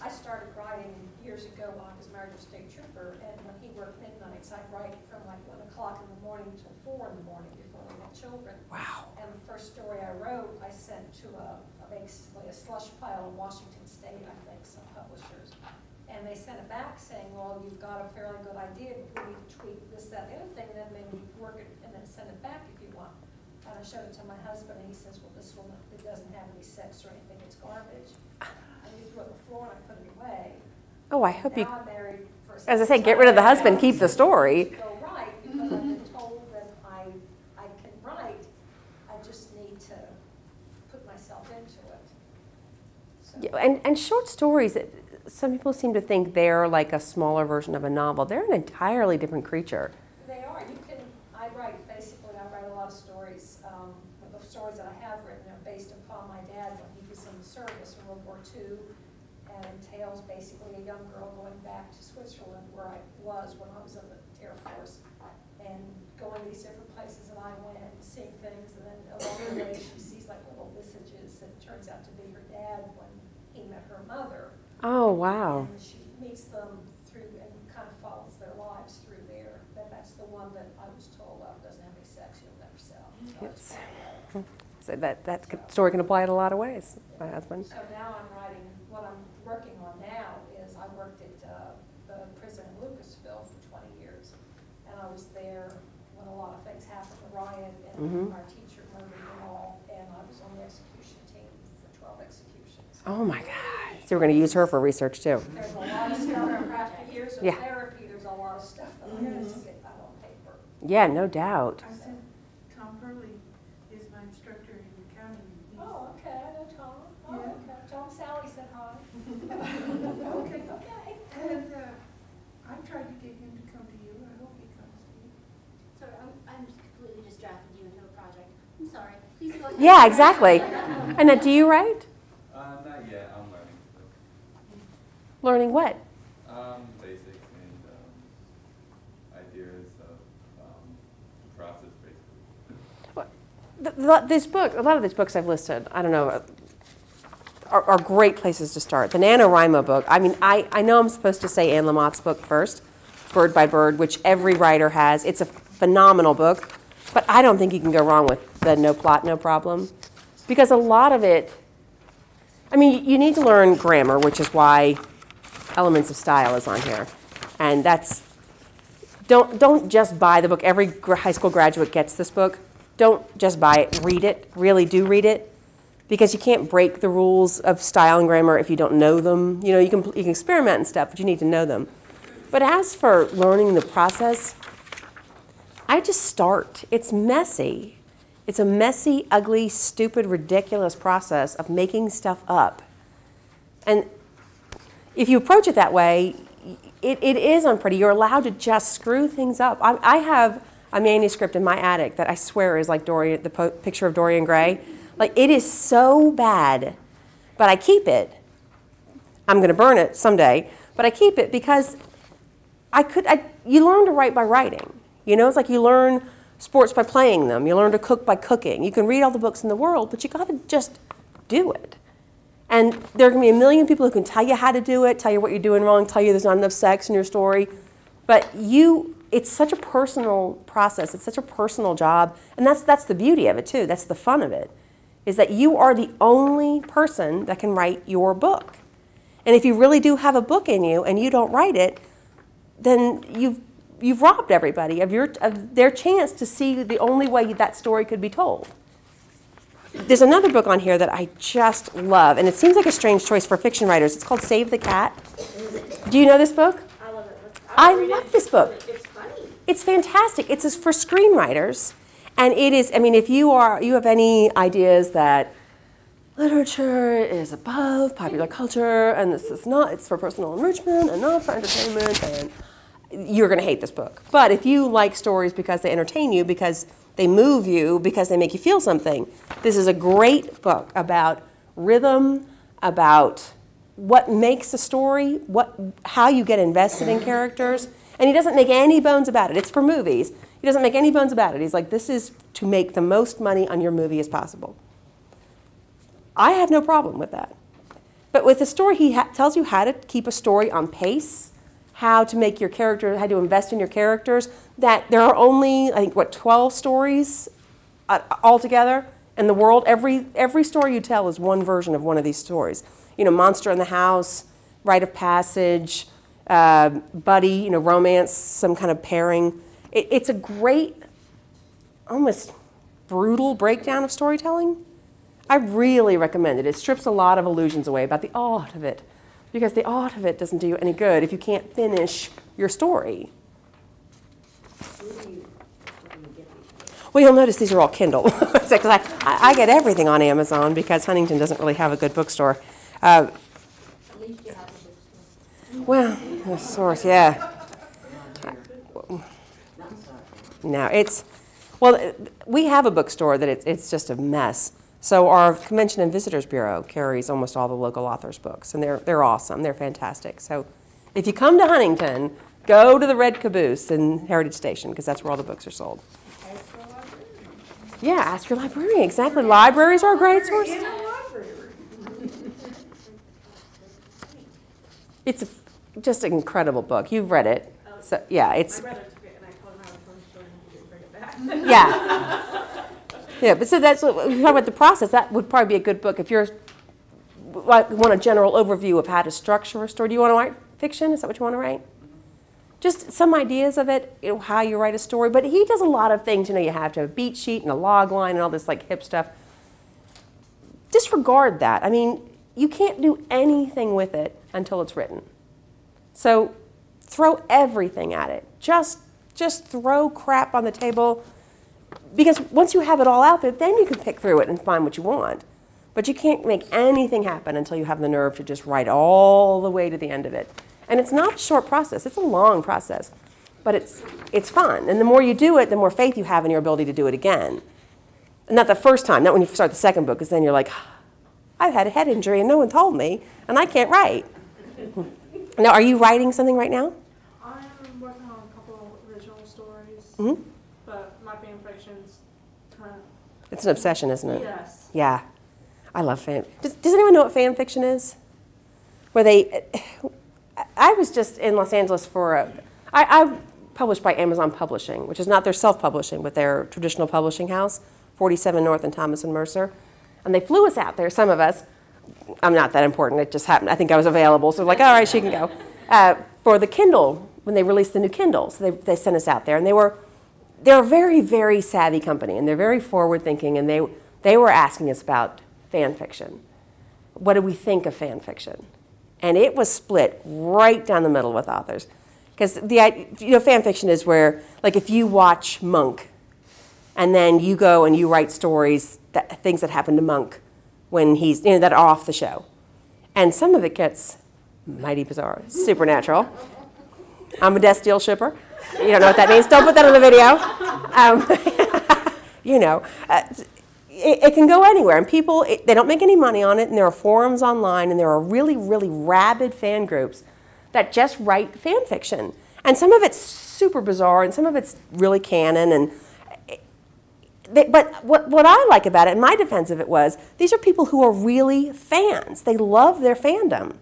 I started writing years ago when I was married to a state trooper, and when he worked midnights, I'd write from like 1 o'clock in the morning till 4 in the morning before we had children. Wow. And the first story I wrote, I sent to basically a slush pile in Washington State, I think, some publishers. And they sent it back saying, well, you've got a fairly good idea, but we need to tweak this, that, and the other thing, and then maybe work it, and then send it back if you want. And I showed it to my husband, and he says, well, this one, it doesn't have any sex or anything, it's garbage. And he threw it on the floor, and I put it away. Oh, I hope you, Now I'm married for as I say, get rid of the husband, keep the story. Go right, because I've been told that I can write, I just need to put myself into it. So. Yeah, and short stories, some people seem to think they're like a smaller version of a novel. They're an entirely different creature. They are. I write a lot of stories. The stories that I have written are based upon my dad when he was in the service in World War II, and entails basically a young girl going back to Switzerland, where I was when I was in the Air Force, and going these different places that I went, and seeing things, and then along the way she sees like little visages, and it turns out to be her dad when he met her mother. Oh, wow. And she meets them through and kind of follows their lives through there. That's the one that I was told doesn't have any sex, you'll never sell. Yes. So that story can apply in a lot of ways, my husband. So now I'm writing, what I'm working on now is I worked at the prison in Lucasville for 20 years. And I was there when a lot of things happened, the riot, and our teacher murdered them all. And I was on the execution team for 12 executions. Oh my God. So we're going to use her for research too. There's a lot of stuff, after years of therapy, there's a lot of stuff that I have to get out on paper. Yeah, no doubt. I said, Tom Hurley is my instructor in accounting. Oh, okay, I know Tom. Oh, Yeah. okay. Tom Sally said hi. Okay. Okay. And I tried to get him to come to you. I hope he comes to you. Sorry, I'm just completely distracted you into a project. I'm sorry. Please go ahead. Yeah, exactly. And do you write? Not yet. I'm learning. Learning what? Basics and ideas of the process, basically. A lot of these books I've listed, I don't know, are great places to start. The NaNoWriMo book, I mean, I know I'm supposed to say Anne Lamott's book first, Bird by Bird, which every writer has. It's a phenomenal book, but I don't think you can go wrong with the No Plot, No Problem, because a lot of it, I mean, you need to learn grammar, which is why Elements of Style is on here. And don't just buy the book. Every high school graduate gets this book. Don't just buy it, read it, really do read it, because you can't break the rules of style and grammar if you don't know them. You know, you can experiment and stuff, but you need to know them. But as for learning the process, I just start. It's messy. It's a messy, ugly, stupid, ridiculous process of making stuff up. And if you approach it that way, it is unpretty. You're allowed to just screw things up. I have a manuscript in my attic that I swear is like the picture of Dorian Gray. Like, it is so bad, but I keep it. I'm going to burn it someday, but I keep it because you learn to write by writing. You know, it's like you learn sports by playing them. You learn to cook by cooking. You can read all the books in the world, but you got to just do it. And there are going to be a million people who can tell you how to do it, tell you what you're doing wrong, tell you there's not enough sex in your story. But it's such a personal process. It's such a personal job. And that's the beauty of it, too. That's the fun of it. is that you are the only person that can write your book. And if you really do have a book in you and you don't write it, then you've robbed everybody of their chance to see the only way that story could be told. There's another book on here that I just love, and it seems like a strange choice for fiction writers. It's called Save the Cat. Do you know this book? I love it. I love this book. It's funny. It's fantastic. It's for screenwriters, and it is. I mean, if you have any ideas that literature is above popular culture, and this is not, it's for personal enrichment and not for entertainment, and you're going to hate this book. But if you like stories because they entertain you, because they move you, because they make you feel something, this is a great book about rhythm, about what makes a story, how you get invested in characters. And he doesn't make any bones about it. It's for movies. He doesn't make any bones about it. He's like, this is to make the most money on your movie as possible. I have no problem with that. But with the story, he tells you how to keep a story on pace, how to make your character, how to invest in your characters, that there are only, I think, 12 stories altogether in the world. Every story you tell is one version of one of these stories. You know, Monster in the House, Rite of Passage, buddy, romance, some kind of pairing. It's a great, almost brutal breakdown of storytelling. I really recommend it. It strips a lot of illusions away about the art of it, because the art of it doesn't do you any good if you can't finish your story. Well, you'll notice these are all Kindle. I get everything on Amazon because Huntington doesn't really have a good bookstore. At least you have a bookstore. Well, of course, yeah. No, we have a bookstore that it's just a mess. So our Convention and Visitors Bureau carries almost all the local authors' books, and they're awesome. They're fantastic. So if you come to Huntington, go to the Red Caboose in Heritage Station, because that's where all the books are sold. Yeah, ask your librarian. Exactly. Libraries are a great source. It's just an incredible book. You've read it. So yeah, it's. I read it and I told him I was going to show him to bring it back. Yeah. Yeah, but so that's what we talk about the process. That would probably be a good book if you're want a general overview of how to structure a story. Do you want to write fiction? Is that what you want to write? Just some ideas of it, how you write a story. But he does a lot of things. You have to have a beat sheet and a log line and all this hip stuff. Disregard that. I mean, you can't do anything with it until it's written. So throw everything at it. Just throw crap on the table. Because once you have it all out there, then you can pick through it and find what you want. But you can't make anything happen until you have the nerve to just write all the way to the end of it. And it's not a short process. It's a long process. But it's fun. And the more you do it, the more faith you have in your ability to do it again. Not the first time, not when you start the second book, because then you're like, I've had a head injury and no one told me, and I can't write. Now, are you writing something right now? I'm working on a couple original stories. Mm-hmm. But my fan fiction's kind of... It's an obsession, isn't it? Yes. Yeah. I love fan. Does anyone know what fan fiction is? I was just in Los Angeles for I published by Amazon Publishing, which is not their self-publishing, but their traditional publishing house, 47 North and Thomas and Mercer. And they flew us out there, some of us. I'm not that important. It just happened. I think I was available. So like, all right, she can go. For the Kindle, when they released the new Kindle. So they sent us out there. And they're a very, very savvy company. And they're very forward-thinking. And they were asking us about fan fiction. What do we think of fan fiction? And it was split right down the middle with authors. Because fan fiction is where, like if you watch Monk, and then you go and you write stories, things that happen to Monk when he's, that are off the show. And some of it gets mighty bizarre, supernatural. I'm a Destiel shipper. You don't know what that means. Don't put that on the video. It can go anywhere. And people, they don't make any money on it. And there are forums online. And there are really, really rabid fan groups that just write fan fiction. And some of it's super bizarre. And some of it's really canon. But what I like about it, and my defense of it was, these are people who are really fans. They love their fandom.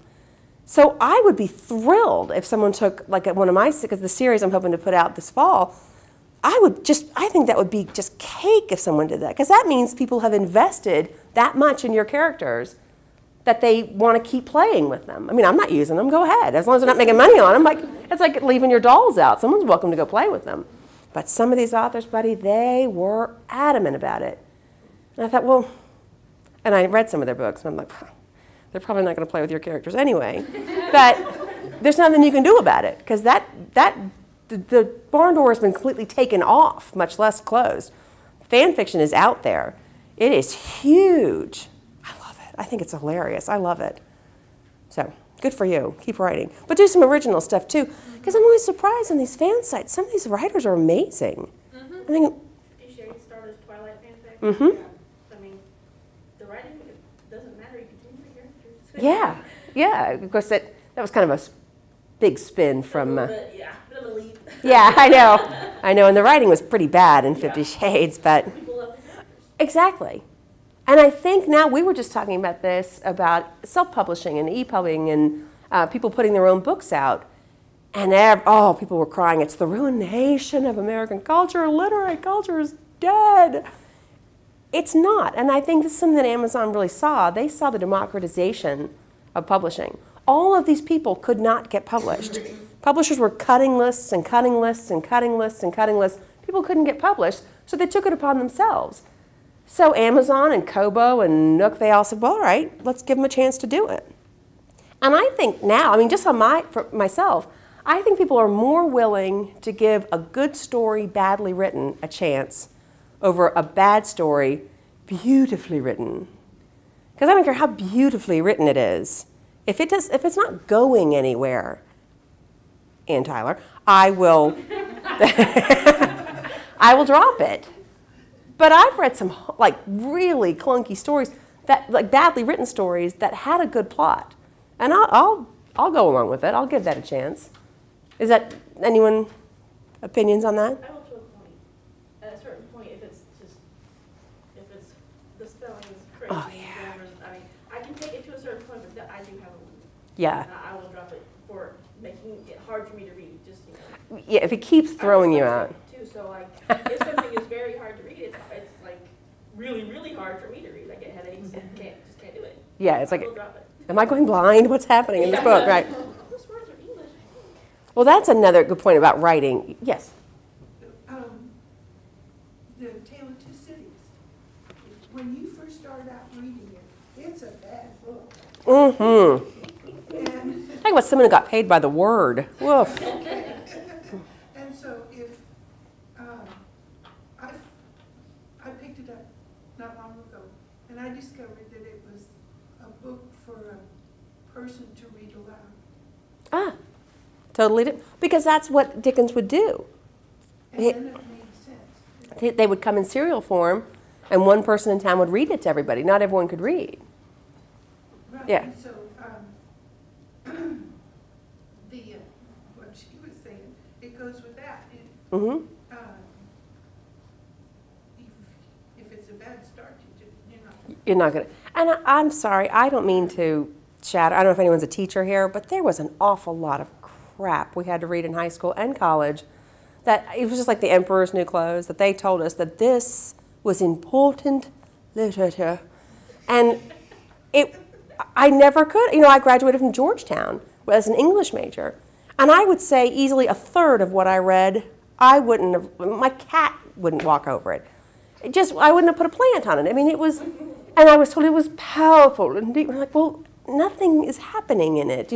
So I would be thrilled if someone took, like one of my, because the series I'm hoping to put out this fall, I think that would be just cake if someone did that. Because that means people have invested that much in your characters that they want to keep playing with them. I mean, I'm not using them, go ahead. As long as they're not making money on them, like, it's like leaving your dolls out. Someone's welcome to go play with them. But some of these authors, buddy, they were adamant about it. And I thought, well, and I read some of their books, and I'm like, they're probably not going to play with your characters anyway. But there's nothing you can do about it, because the barn door has been completely taken off, much less closed. Fan fiction is out there. It is huge. I love it. I think it's hilarious. I love it. So, good for you. Keep writing. But do some original stuff, too, because I'm always surprised on these fan sites. Some of these writers are amazing. I think. Shade started Twilight fanfic. Mm-hmm. I mean, the writing, it doesn't matter. You can change the characters. Yeah. Yeah. Of course, that was kind of a big spin from. Yeah, bit of a leap. Yeah, I know. I know. And the writing was pretty bad in 50 Shades, but. People love the characters. Exactly. And I think now, we were just talking about this, about self-publishing and e-pubbing and people putting their own books out. And people were crying, it's the ruination of American culture. Literary culture is dead. It's not. And I think this is something that Amazon really saw. They saw the democratization of publishing. All of these people could not get published. Publishers were cutting lists and cutting lists and cutting lists and cutting lists. People couldn't get published, so they took it upon themselves. So Amazon and Kobo and Nook, they all said, well, all right, let's give them a chance to do it. And I think now, I mean, just for myself, I think people are more willing to give a good story, badly written, a chance over a bad story, beautifully written. Because I don't care how beautifully written it is. If it's not going anywhere, Ann Tyler, I will drop it. But I've read some like really clunky stories, like badly written stories that had a good plot, and I'll go along with it. I'll give that a chance. Is that anyone opinions on that? I will to a point. At a certain point, if it's the spelling is crazy. Oh, yeah. I mean, I can take it to a certain point, but I do have a limit. Yeah. I will drop it for making it hard for me to read. Just Yeah, if it keeps throwing you out. Too, so like, if something is very hard to read, it's like really, really hard for me to read. I get headaches and can't do it. Yeah, it's like, I will drop it. am I going blind? What's happening in this book, right? Those words are English. Well, that's another good point about writing. Yes. The Tale of Two Cities. When you first start out reading it, it's a bad book. Mm-hmm. And Talking about someone who got paid by the word. Woof. And so if I picked it up not long ago, and I discovered that it was a book for a person to read aloud. Ah, totally. Because that's what Dickens would do. And then it made sense. They would come in serial form, and one person in town would read it to everybody. Not everyone could read. Right. Yeah. And so what she was saying, it goes with that. Mm-hmm. If it's a bad start, You're not going to. And I'm sorry, I don't mean to shatter. I don't know if anyone's a teacher here, but there was an awful lot of crap we had to read in high school and college. That it was just like the Emperor's New Clothes, that they told us that this was important literature. And I never could. I graduated from Georgetown as an English major. And I would say easily a third of what I read, my cat wouldn't walk over it. I wouldn't have put a plant on it. I mean, and I was told it was powerful and deep. We're like, well, nothing is happening in it.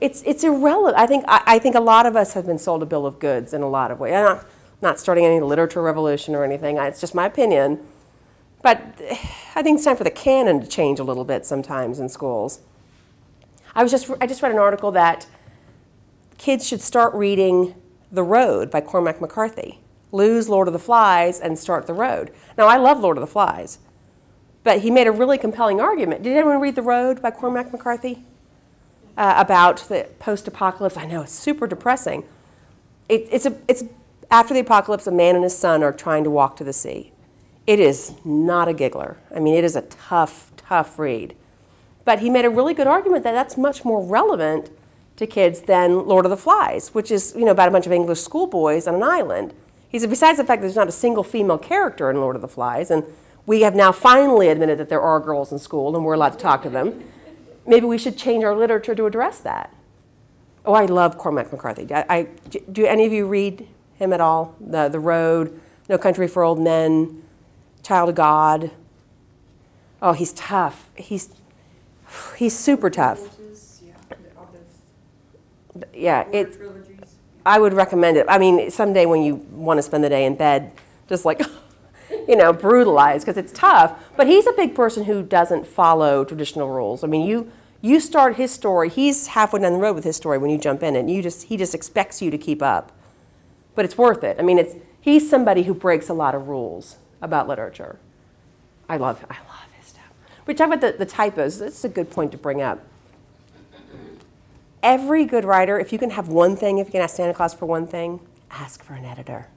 It's irrelevant. I think a lot of us have been sold a bill of goods in a lot of ways. I'm not starting any literature revolution or anything. It's just my opinion. But I think it's time for the canon to change a little bit sometimes in schools. I just read an article that kids should start reading The Road by Cormac McCarthy. Lose Lord of the Flies and start The Road. Now, I love Lord of the Flies, but he made a really compelling argument. Did anyone read The Road by Cormac McCarthy? About the post-apocalypse. I know, it's super depressing. It's after the apocalypse, a man and his son are trying to walk to the sea. It is not a giggler. I mean, it is a tough, tough read. But he made a really good argument that that's much more relevant to kids than Lord of the Flies, which is, about a bunch of English schoolboys on an island. He said, besides the fact that there's not a single female character in Lord of the Flies, and We have now finally admitted that there are girls in school and we're allowed to talk to them. Maybe we should change our literature to address that. Oh, I love Cormac McCarthy. Do any of you read him at all? The Road, No Country for Old Men, Child of God. Oh, he's tough. He's super tough. Yeah, I would recommend it. I mean, someday when you want to spend the day in bed, just like, brutalized, because it's tough. But he's a big person who doesn't follow traditional rules. I mean, you start his story, he's halfway down the road with his story when you jump in, and he just expects you to keep up. But it's worth it. I mean, he's somebody who breaks a lot of rules about literature. I love his stuff. We talk about the typos. This is a good point to bring up. Every good writer, if you can have one thing, if you can ask Santa Claus for one thing, ask for an editor.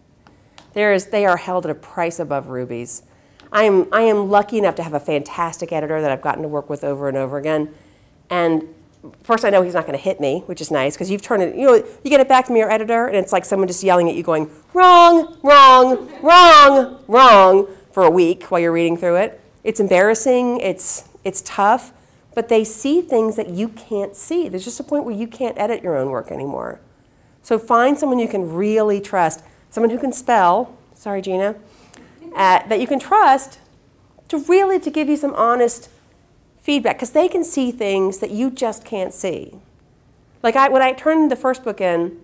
They are held at a price above rubies. I am lucky enough to have a fantastic editor that I've gotten to work with over and over again. And first, I know he's not going to hit me, which is nice, because you've turned it, you get it back from your editor, and it's like someone just yelling at you going, wrong, wrong, wrong, wrong, for a week while you're reading through it. It's embarrassing, it's tough, but they see things that you can't see. There's just a point where you can't edit your own work anymore. So find someone you can really trust, someone who can spell, sorry, Gina, that you can trust to give you some honest feedback, because they can see things that you just can't see. Like when I turned the first book in,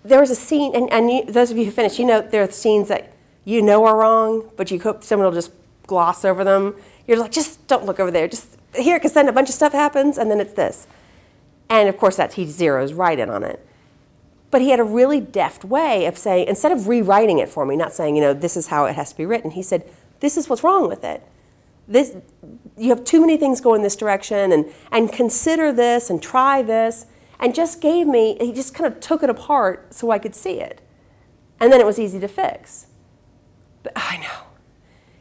there was a scene, and those of you who finished, there are scenes that are wrong, but you hope someone will just gloss over them. You're like, just don't look over there, just here, because then a bunch of stuff happens, and then it's this. And of course, he zeroes right in on it. But he had a really deft way of saying, instead of rewriting it for me, not saying, this is how it has to be written, he said, this is what's wrong with it. You have too many things going this direction, and consider this, and try this, and he just kind of took it apart so I could see it. And then it was easy to fix. But I know.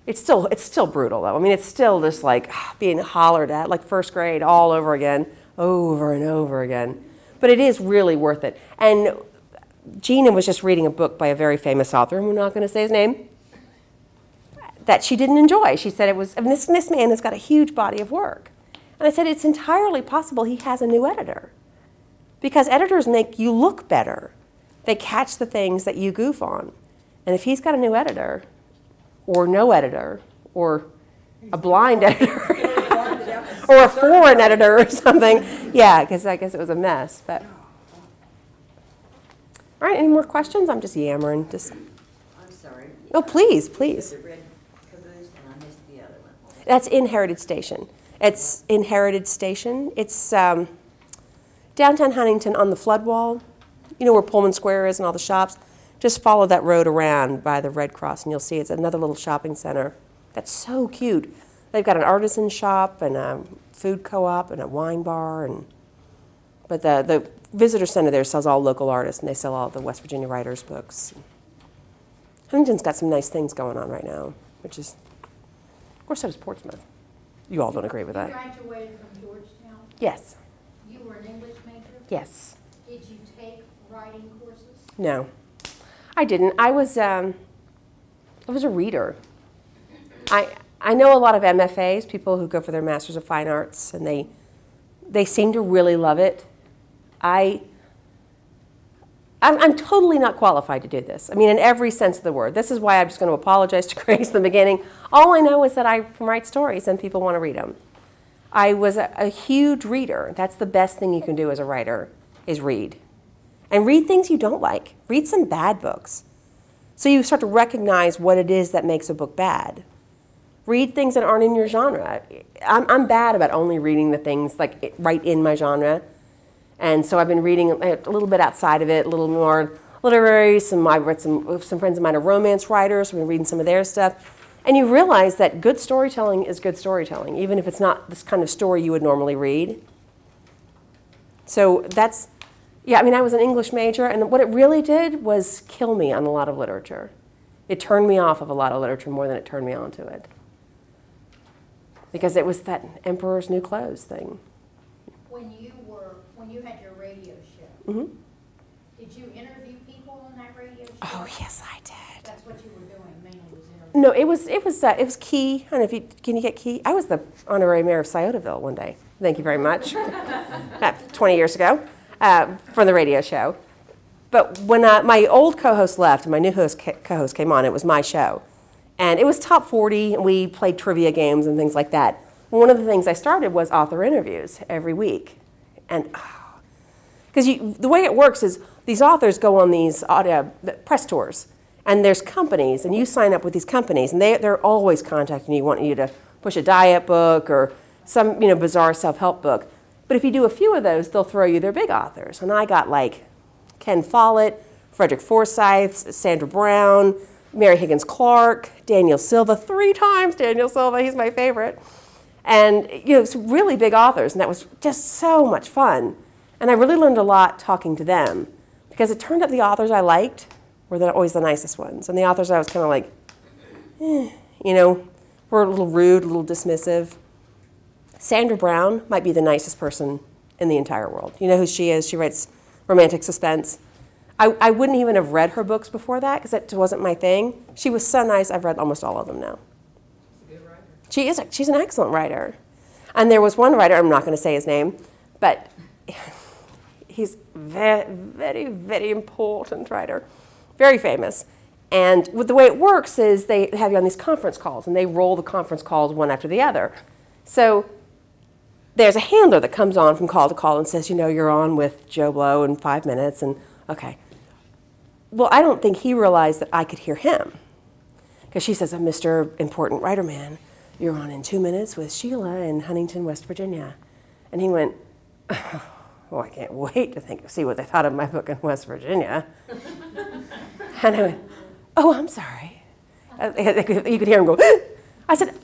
It's still brutal, though. I mean, it's still just like being hollered at, like first grade all over again, over and over again. But it is really worth it. And Gina was just reading a book by a very famous author, and we're not going to say his name, that she didn't enjoy. She said this man has got a huge body of work. And I said, it's entirely possible he has a new editor. Because editors make you look better. They catch the things that you goof on. And if he's got a new editor, or no editor, or a blind editor, or a foreign editor or something, yeah, because I guess it was a mess. But all right, any more questions? I'm just yammering. I'm sorry. Oh, please, please. The red caboose, and I missed the other one. That's Inherited Station. It's Inherited Station. It's downtown Huntington on the flood wall. You know where Pullman Square is and all the shops? Just follow that road around by the Red Cross, and you'll see it's another little shopping center. That's so cute. They've got an artisan shop and a food co-op and a wine bar. But the visitor center there sells all local artists, and they sell all the West Virginia writers' books. Huntington's got some nice things going on right now, which is, of course, so does Portsmouth. You all don't agree with that. You graduated from Georgetown? Yes. You were an English major? Yes. Did you take writing courses? No, I didn't. I was a reader. I know a lot of MFAs, people who go for their Masters of Fine Arts, and they seem to really love it. I'm totally not qualified to do this. I mean, in every sense of the word. This is why I'm just going to apologize to Grace in the beginning. All I know is that I can write stories and people want to read them. I was a huge reader. That's the best thing you can do as a writer, is read. And read things you don't like. Read some bad books. So you start to recognize what it is that makes a book bad. Read things that aren't in your genre. I'm bad about only reading the things like right in my genre. And so I've been reading a little bit outside of it, a little more literary. I've read some friends of mine are romance writers. I've been reading some of their stuff. And you realize that good storytelling is good storytelling, even if it's not this kind of story you would normally read. So that's, yeah, I mean, I was an English major, and what it really did was kill me on a lot of literature. It turned me off of a lot of literature more than it turned me on to it. Because it was that Emperor's New Clothes thing. When you had your radio show, Mm-hmm. did you interview people on that radio show? Oh, yes, I did. That's what you were doing, mainly was interviewing. No, it was Key. I don't know if can you get Key? I was the honorary mayor of Sciotaville one day. Thank you very much. 20 years ago, from the radio show. But when my old co-host left and my new co-host came on, it was my show. And it was top 40, and we played trivia games and things like that. One of the things I started was author interviews every week. And because the way it works is these authors go on these press tours, and there's companies, and you sign up with these companies, and they're always contacting you, wanting you to push a diet book or some bizarre self-help book. But if you do a few of those, they'll throw you their big authors. And I got like Ken Follett, Frederick Forsyth, Sandra Brown, Mary Higgins Clark, Daniel Silva, 3 times Daniel Silva, he's my favorite. And some really big authors, and that was just so much fun. And I really learned a lot talking to them, because it turned out the authors I liked were always the nicest ones. And the authors I was kind of like, were a little rude, a little dismissive. Sandra Brown might be the nicest person in the entire world. You know who she is? She writes romantic suspense. I wouldn't even have read her books before that, because it wasn't my thing. She was so nice, I've read almost all of them now. She's a good writer. She's an excellent writer. And there was one writer, I'm not going to say his name, but he's very, very, very important writer, very famous. And the way it works is they have you on these conference calls, and they roll the conference calls one after the other. So there's a handler that comes on from call to call and says, you're on with Joe Blow in 5 minutes, and okay. Well, I don't think he realized that I could hear him, because she says, Mr. Important Writer Man, you're on in 2 minutes with Sheila in Huntington, West Virginia. And he went, I can't wait to see what they thought of my book in West Virginia. And I went, oh, I'm sorry. You could hear him go, I said,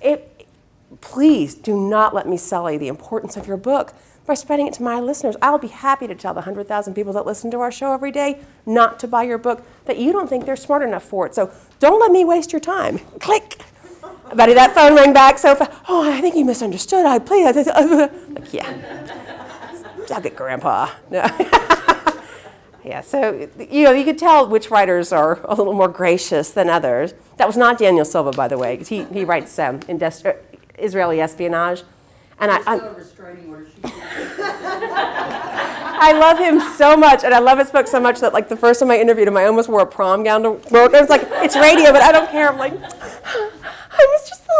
please do not let me sully the importance of your book by spreading it to my listeners. I'll be happy to tell the 100,000 people that listen to our show every day not to buy your book, that you don't think they're smart enough for it. So don't let me waste your time. Click. Buddy, that phone rang back so fast. Oh, I think you misunderstood. Like, yeah. Suck it, Grandpa. No. Yeah, so you could tell which writers are a little more gracious than others. That was not Daniel Silva, by the way, because he writes Israeli espionage. And I love him so much, and I love his book so much that like the first time I interviewed him, I almost wore a prom gown to work. I was like, it's radio, but I don't care. I'm like, I'm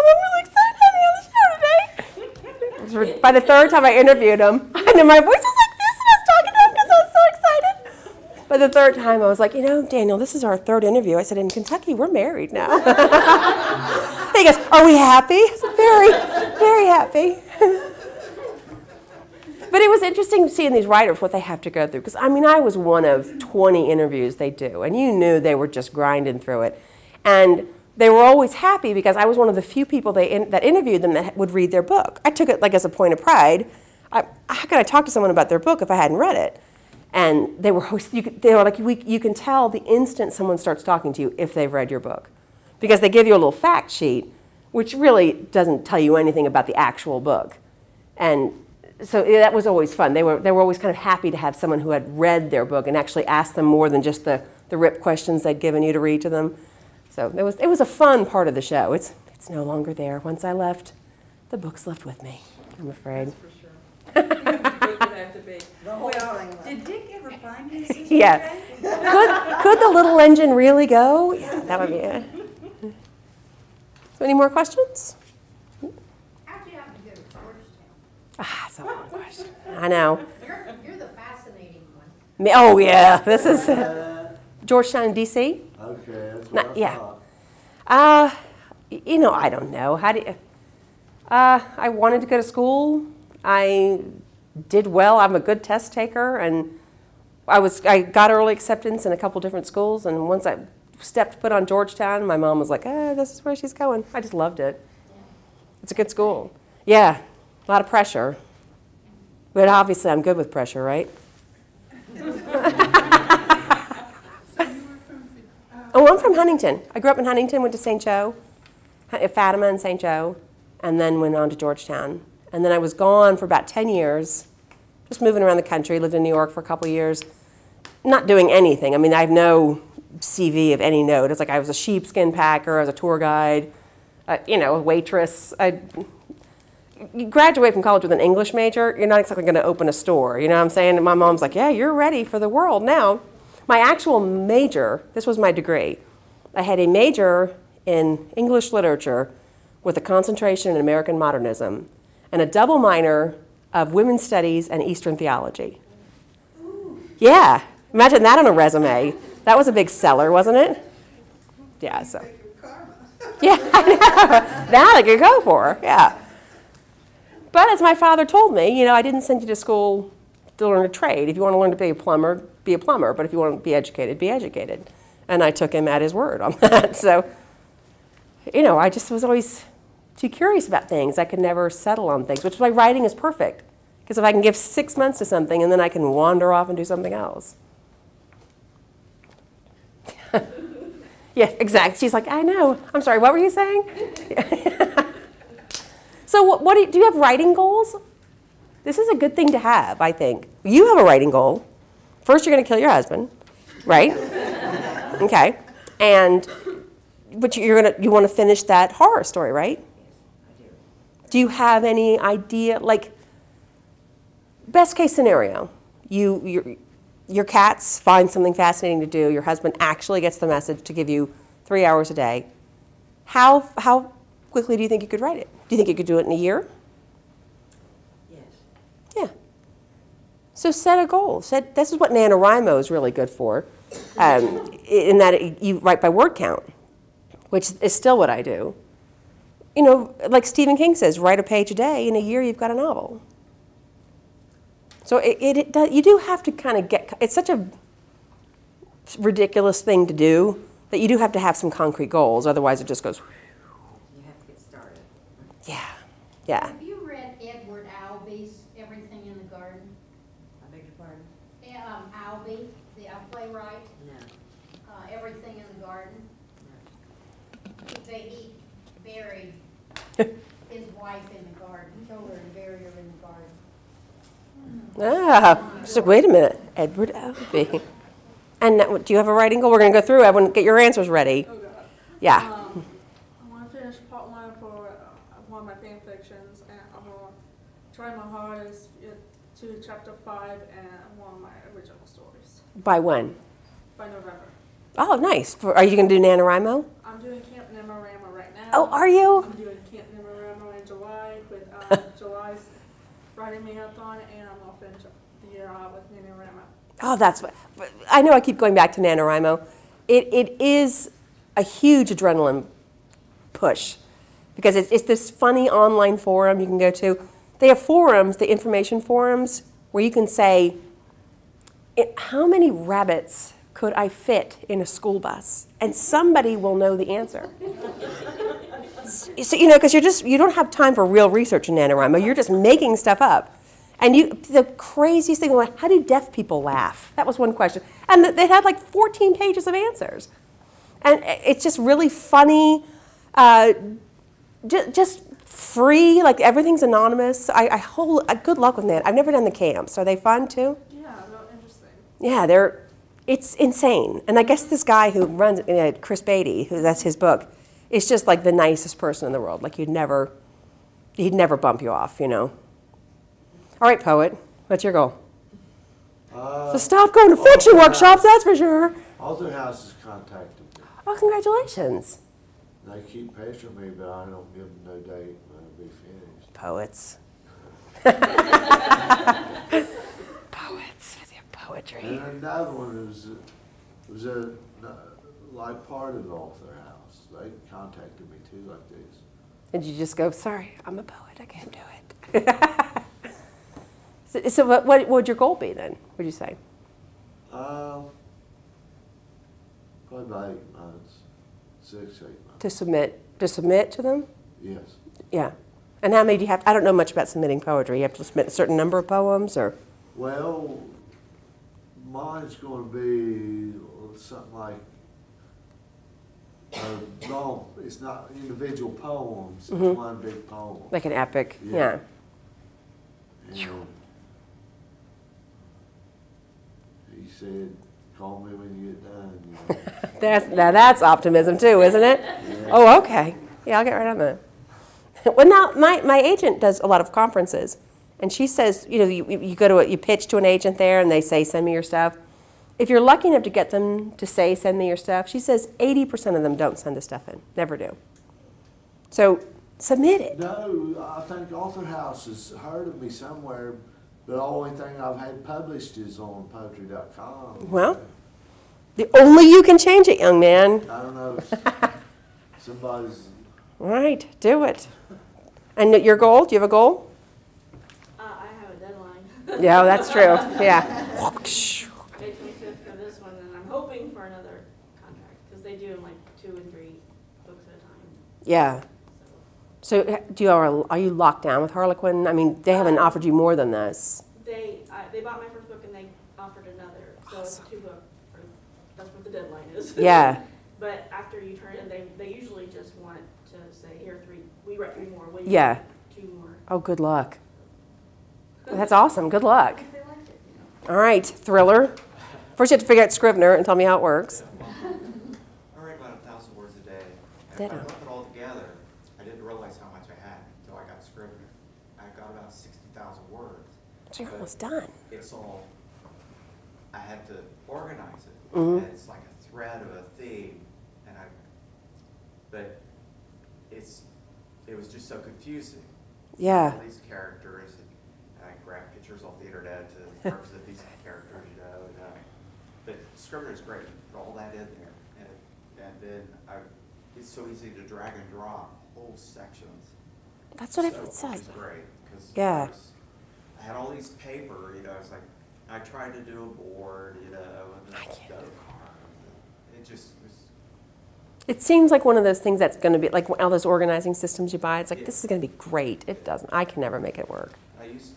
really excited to have you on the show today. By the third time I interviewed him, I know my voice was like this, and I was talking to him because I was so excited. By the third time, I was like, Daniel, this is our 3rd interview. I said, in Kentucky, we're married now. He goes, are we happy? I said, very, very happy. But it was interesting seeing these writers, what they have to go through. Because, I was one of 20 interviews they do. And you knew they were just grinding through it. And they were always happy because I was one of the few people that interviewed them that would read their book. I took it like as a point of pride. How could I talk to someone about their book if I hadn't read it? And they were like, you can tell the instant someone starts talking to you if they've read your book. Because they give you a little fact sheet, which really doesn't tell you anything about the actual book. And so that was always fun. They were always kind of happy to have someone who had read their book and actually asked them more than just the rip questions they'd given you to read to them. So it was a fun part of the show. It's no longer there. Once I left, the book's left with me, I'm afraid. That's for sure. Well, did Dick ever find you? Yeah. Could the little engine really go? Yeah, that would be it. So any more questions? How'd you happen to go to Georgetown? That's a long question. I know. You're the fascinating one. Oh, yeah. This is Georgetown, D.C.? Okay, that's what I thought. I don't know. I wanted to go to school. I did well. I'm a good test taker, and I got early acceptance in a couple different schools, and once I stepped foot on Georgetown, my mom was like, this is where she's going. I just loved it. It's a good school. Yeah, a lot of pressure. But obviously I'm good with pressure, right? Oh, I'm from Huntington. I grew up in Huntington, went to St. Joe, Fatima and St. Joe, and then went on to Georgetown. And then I was gone for about 10 years, just moving around the country, lived in New York for a couple years, not doing anything. I have no CV of any note. It's like I was a sheepskin packer, I was a tour guide, a waitress. You graduate from college with an English major, you're not exactly going to open a store. You know what I'm saying? And my mom's like, yeah, you're ready for the world now. My actual major, this was my degree. I had a major in English literature with a concentration in American modernism and a double minor of women's studies and Eastern theology. Yeah, imagine that on a resume. That was a big seller, wasn't it? Yeah, so. Yeah, I know. That I could go for, yeah. But as my father told me, I didn't send you to school to learn a trade. If you want to learn to be a plumber, be a plumber. But if you want to be educated, be educated. And I took him at his word on that. So, I just was always too curious about things. I could never settle on things, which is why writing is perfect. Because if I can give 6 months to something and then I can wander off and do something else. Yeah, exactly. She's like, I know. I'm sorry, what were you saying? So what do you have writing goals? This is a good thing to have, I think. You have a writing goal. First, you're going to kill your husband, right? Okay. But you want to finish that horror story, right? I do. Do you have any idea, like, best case scenario, your cats find something fascinating to do, your husband actually gets the message to give you 3 hours a day. How quickly do you think you could write it? Do you think you could do it in a year? Yes. Yeah. So set a goal. This is what NaNoWriMo is really good for, in that you write by word count, which is still what I do. Like Stephen King says, write a page a day. In a year, you've got a novel. So you do have to kind of it's such a ridiculous thing to do that you do have to have some concrete goals. Otherwise, it just goes. You have to get started. Yeah, yeah. Have you read Edward Albee's Everything in the Garden? I beg your pardon? Albee, the playwright, No. Everything in the Garden. He buried his wife in the garden, killed her and buried her in the garden. Ah, so wait a minute, Edward Albee. And do you have a writing goal? We're going to go through. I want to get your answers ready. Oh, God. Yeah. I want to finish part 1 for one of my fan fictions, and I'm going to try my hardest to chapter 5 and one of my original stories. By when? By November. Oh, nice. Are you going to do NaNoWriMo? I'm doing Camp NaNoWriMo right now. Oh, are you? I'm doing Camp NaNoWriMo in July with July's writing marathon, and I'm going to finish the year out with NaNoWriMo. Oh, that's what. I know I keep going back to NaNoWriMo. It is a huge adrenaline push because it's this funny online forum you can go to. They have forums, the information forums, where you can say, how many rabbits could I fit in a school bus? And somebody will know the answer. So, because you don't have time for real research in NaNoWriMo. You're just making stuff up. And the craziest thing, how do deaf people laugh? That was one question. And they had like 14 pages of answers. And it's just really funny, just free, like everything's anonymous. Good luck with that. I've never done the camps. Are they fun too? Yeah, real interesting. Yeah, it's insane. And I guess this guy who runs it, Chris Beatty, that's his book, is just like the nicest person in the world. Like he'd never bump you off, All right, poet, what's your goal? So stop going to fiction workshops, that's for sure. Author House has contacted me. Oh, congratulations. They keep pestering me, but I don't give them no date when it'll be finished. Poets. Poets with your poetry. And another one was like part of the Author House. They contacted me too, like this. And you just go, sorry, I'm a poet, I can't do it. So what would your goal be then, would you say? Probably about 8 months, 6, 8 months. To submit to them? Yes. Yeah. And how many do you have? I don't know much about submitting poetry. You have to submit a certain number of poems, or? Well, mine's going to be something like long. It's not individual poems. Mm-hmm. It's one big poem. Like an epic, Yeah. And he said, call me when you get done, you know. That's optimism too, isn't it? Yeah. Oh, okay. Yeah, I'll get right on that. Well, now my agent does a lot of conferences, and she says, you know, you pitch to an agent there, and they say, send me your stuff. If you're lucky enough to get them to say, send me your stuff, she says 80% of them don't send the stuff in, never do. So submit it. No, I think Author House has heard of me somewhere. The only thing I've had published is on poetry.com. Well, only you can change it, young man. I don't know. Somebody's. Right, do it. And your goal? Do you have a goal? I have a deadline. Yeah, that's true. Yeah. May 25th for this one, and I'm hoping for another contract, because they do like 2 and 3 books at a time. Yeah. So are you locked down with Harlequin? I mean, they haven't offered you more than this. They bought my first book and they offered another, so it's a 2-book. That's what the deadline is. Yeah. But after you turn it, they usually just want to say, here, 3. We write 3 more. Will you Yeah. write 2 more? Oh, good luck. That's awesome. Good luck. If they liked it, you know. All right, thriller. First, you have to figure out Scrivener and tell me how it works. I write about 1,000 words a day. And if I Ditto. put it all together, I didn't realize how much I had until I got Scrivener. I got about 60,000 words. So you're But almost done. It's all, I had to organize it. Mhm. And it's like a thread of a theme. But it was just so confusing. Yeah. All these characters, and I grabbed pictures off the internet to represent these characters, you know. But Scrivener is great. Put all that in there, and then it's so easy to drag and drop whole sections. That's what everyone So, says. which is great, because Yeah. I had all these paper, you know. It's like I tried to do a board, you know, and then go card. It just was. It seems like one of those things that's going to be like all those organizing systems you buy. It's like, this is going to be great. It doesn't. I can never make it work.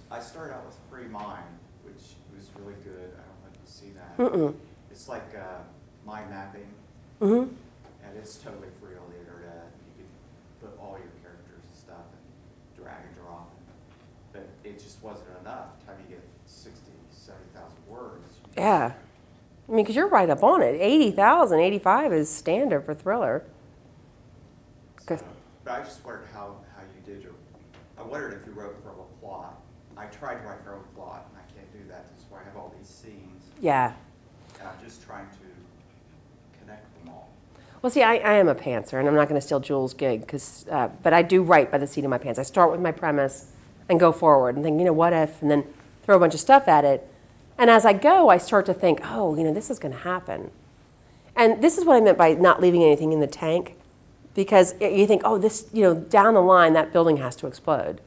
I started out with Free Mind, which was really good. I don't know if you see that. Mm-mm. It's like mind mapping, Mm-hmm. and it's totally free on the internet. You can put all your characters and stuff and drag and drop. But it just wasn't enough. By the time you get 60, 70,000 words. Yeah. I mean, because you're right up on it. 80,000, 85 is standard for thriller. So, but I just wondered how you did I wondered if you wrote from a plot. I tried to write from a plot, and I can't do that. That's why I have all these scenes. Yeah. And I'm just trying to connect them all. Well, see, I am a pantser, and I'm not going to steal Jules' gig, but I do write by the seat of my pants. I start with my premise and go forward and think, what if, and then throw a bunch of stuff at it. And as I go, I start to think, this is going to happen. And this is what I meant by not leaving anything in the tank, because you think, down the line, that building has to explode.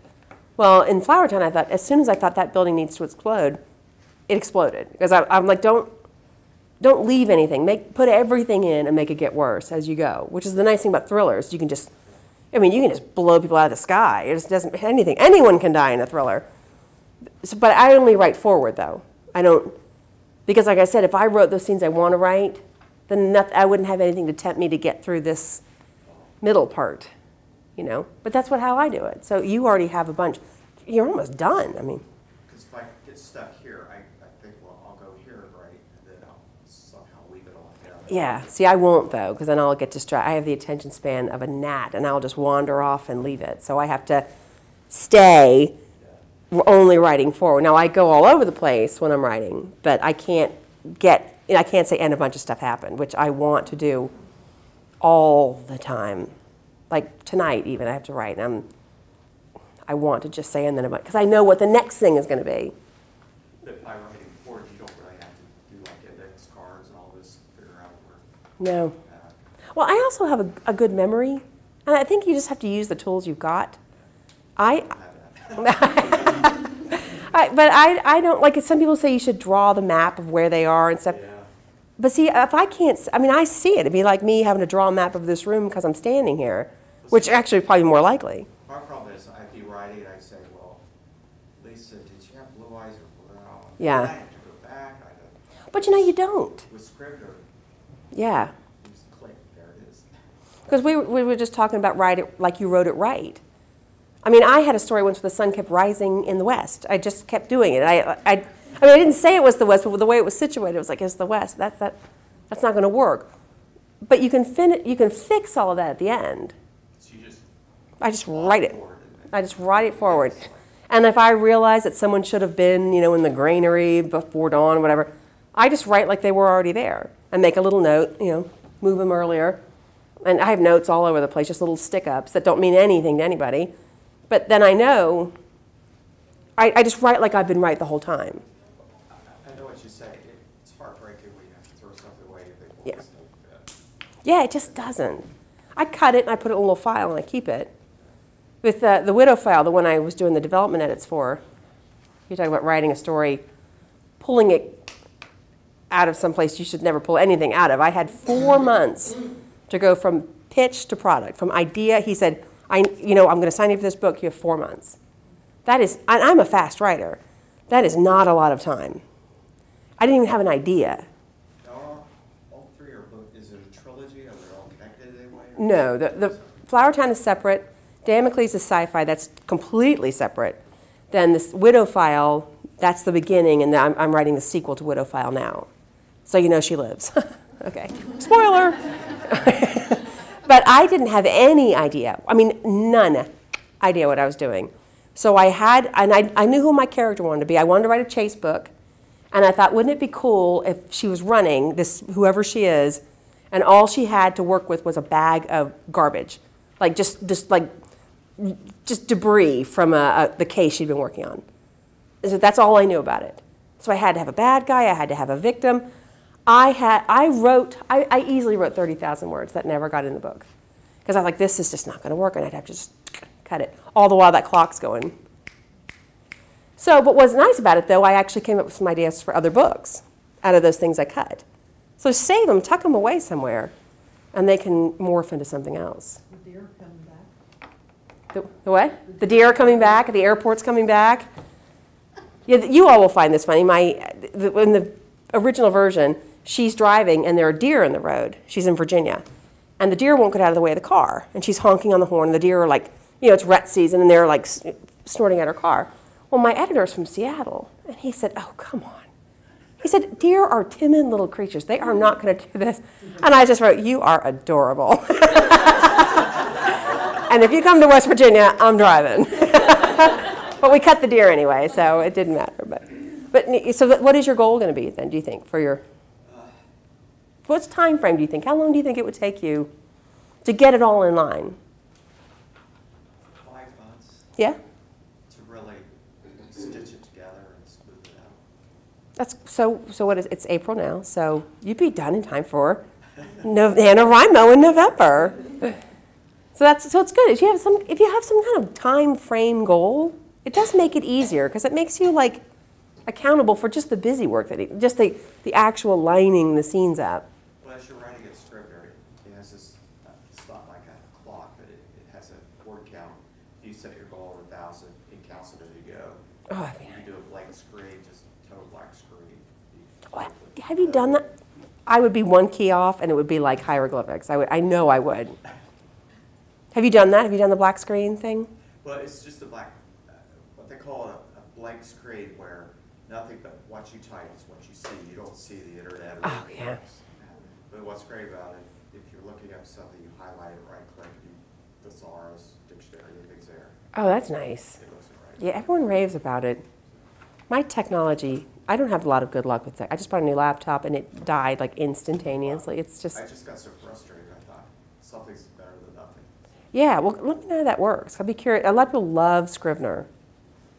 Well, in Flowertown, I thought, as soon as I thought that building needs to explode, it exploded. Because I'm like, don't leave anything. Put everything in and make it get worse as you go, which is the nice thing about thrillers. You can just blow people out of the sky. It just doesn't, anyone can die in a thriller. So, but I only write forward, though. I don't, because like I said, if I wrote those scenes I want to write, then I wouldn't have anything to tempt me to get through this middle part, But that's how I do it. So you already have a bunch. You're almost done. Because if I get stuck here, I think, well, I'll go here, right, and then I'll somehow weave it all together. Yeah. See, I won't, though, because then I'll get distracted. I have the attention span of a gnat, and I'll just wander off and leave it. So I have to stay only writing forward. Now, I go all over the place when I'm writing, but I can't say, and a bunch of stuff happened, which I want to do all the time. Like tonight, even, I have to write, and I want to just say, and then because I know what the next thing is going to be. But by writing forward, you don't really have to do like index cards and all this, figure out No. where. Well, I also have a good memory, and I think you just have to use the tools you've got. But I don't, like some people say you should draw the map of where they are and stuff. Yeah. But see, if I can't, I see it. It'd be like me having to draw a map of this room because I'm standing here, which actually is probably more likely. My problem is I'd be writing and I'd say, well, Lisa, did she have blue eyes or brown? Yeah. And I have to go back. But you don't. With Scrivener, Yeah. you just click, there it is. Because we were just talking about write it like you wrote it right. I had a story once where the sun kept rising in the west. I just kept doing it. I mean, I didn't say it was the West, but the way it was situated, it was like, it's the West. That's not going to work. But you can fix all of that at the end. So you just I just write it. I just write it forward. And if I realize that someone should have been, in the granary before dawn or whatever, I just write like they were already there and make a little note, move them earlier. And I have notes all over the place, just little stick-ups that don't mean anything to anybody. But then I know, I just write like I've been right the whole time. I know what you say. It's heartbreaking when you have to throw something away if they want Yeah. to stay. Yeah, it just doesn't. I cut it and I put it in a little file and I keep it. With the Widow file, the one I was doing the development edits for, you talk about writing a story, pulling it out of someplace you should never pull anything out of. I had 4 months to go from pitch to product, from idea. He said, I'm going to sign you for this book. You have 4 months. That is, I'm a fast writer. That is not a lot of time. I didn't even have an idea. All three are both, is it a trilogy? Are they all connected in any way? No, the Flower Town is separate. Damocles is sci-fi. That's completely separate. Then this Widow file, that's the beginning, and I'm writing the sequel to Widow file now. So she lives. Okay. Spoiler! But I didn't have any idea. I mean, none idea what I was doing. So I knew who my character wanted to be. I wanted to write a chase book. And I thought, wouldn't it be cool if she was running, whoever she is, and all she had to work with was a bag of garbage. Like just debris from the case she'd been working on. So that's all I knew about it. So I had to have a bad guy. I had to have a victim. I easily wrote 30,000 words. That never got in the book. Because I was like, this is just not going to work, and I'd have to just cut it. All the while that clock's going. So, but what's nice about it, though, I actually came up with some ideas for other books out of those things I cut. So save them, tuck them away somewhere, and they can morph into something else. The deer coming back. The what? The deer are coming back. The airport's coming back. Yeah, you all will find this funny. In the original version, she's driving, and there are deer in the road. She's in Virginia. And the deer won't get out of the way of the car. And she's honking on the horn, and the deer are like, it's rut season, and they're like snorting at her car. Well, my editor's from Seattle, and he said, oh, come on. He said, deer are timid little creatures. They are not going to do this. And I just wrote, you are adorable. And if you come to West Virginia, I'm driving. But we cut the deer anyway, so it didn't matter. But so what is your goal going to be then, do you think, for your... What's time frame, do you think? How long do you think it would take you to get it all in line? 5 months. Yeah? To really stitch it together and smooth it out. That's so what is it's April now, so you'd be done in time for NaNoWriMo in November. So it's good. If you have some kind of time frame goal, it does make it easier because it makes you like accountable for just the busy work just the actual lining the scenes up. Well, as you're writing it Scrivener, it has this, it's not like a clock, but it has a word count. If you set your goal at 1,000, it counts it as you go. Oh, If you do a blank screen, just total black screen. Have you done that? I would be one key off, and it would be like hieroglyphics. I know I would. Have you done that? Have you done the black screen thing? Well, it's just a black, what they call a blank screen where nothing but what you type is what you see. You don't see the internet. Or Oh, yeah. But what's great about it, if you're looking up something, you highlight it, right-click, thesaurus, dictionary, everything's there. Oh, that's nice. It looks right. Yeah, everyone raves about it. My technology, I don't have a lot of good luck with tech. I just bought a new laptop, and it died like instantaneously. It's just... I just got so frustrated, I thought, something's better than nothing. Yeah, well, let me know how that works. I'd be curious. A lot of people love Scrivener.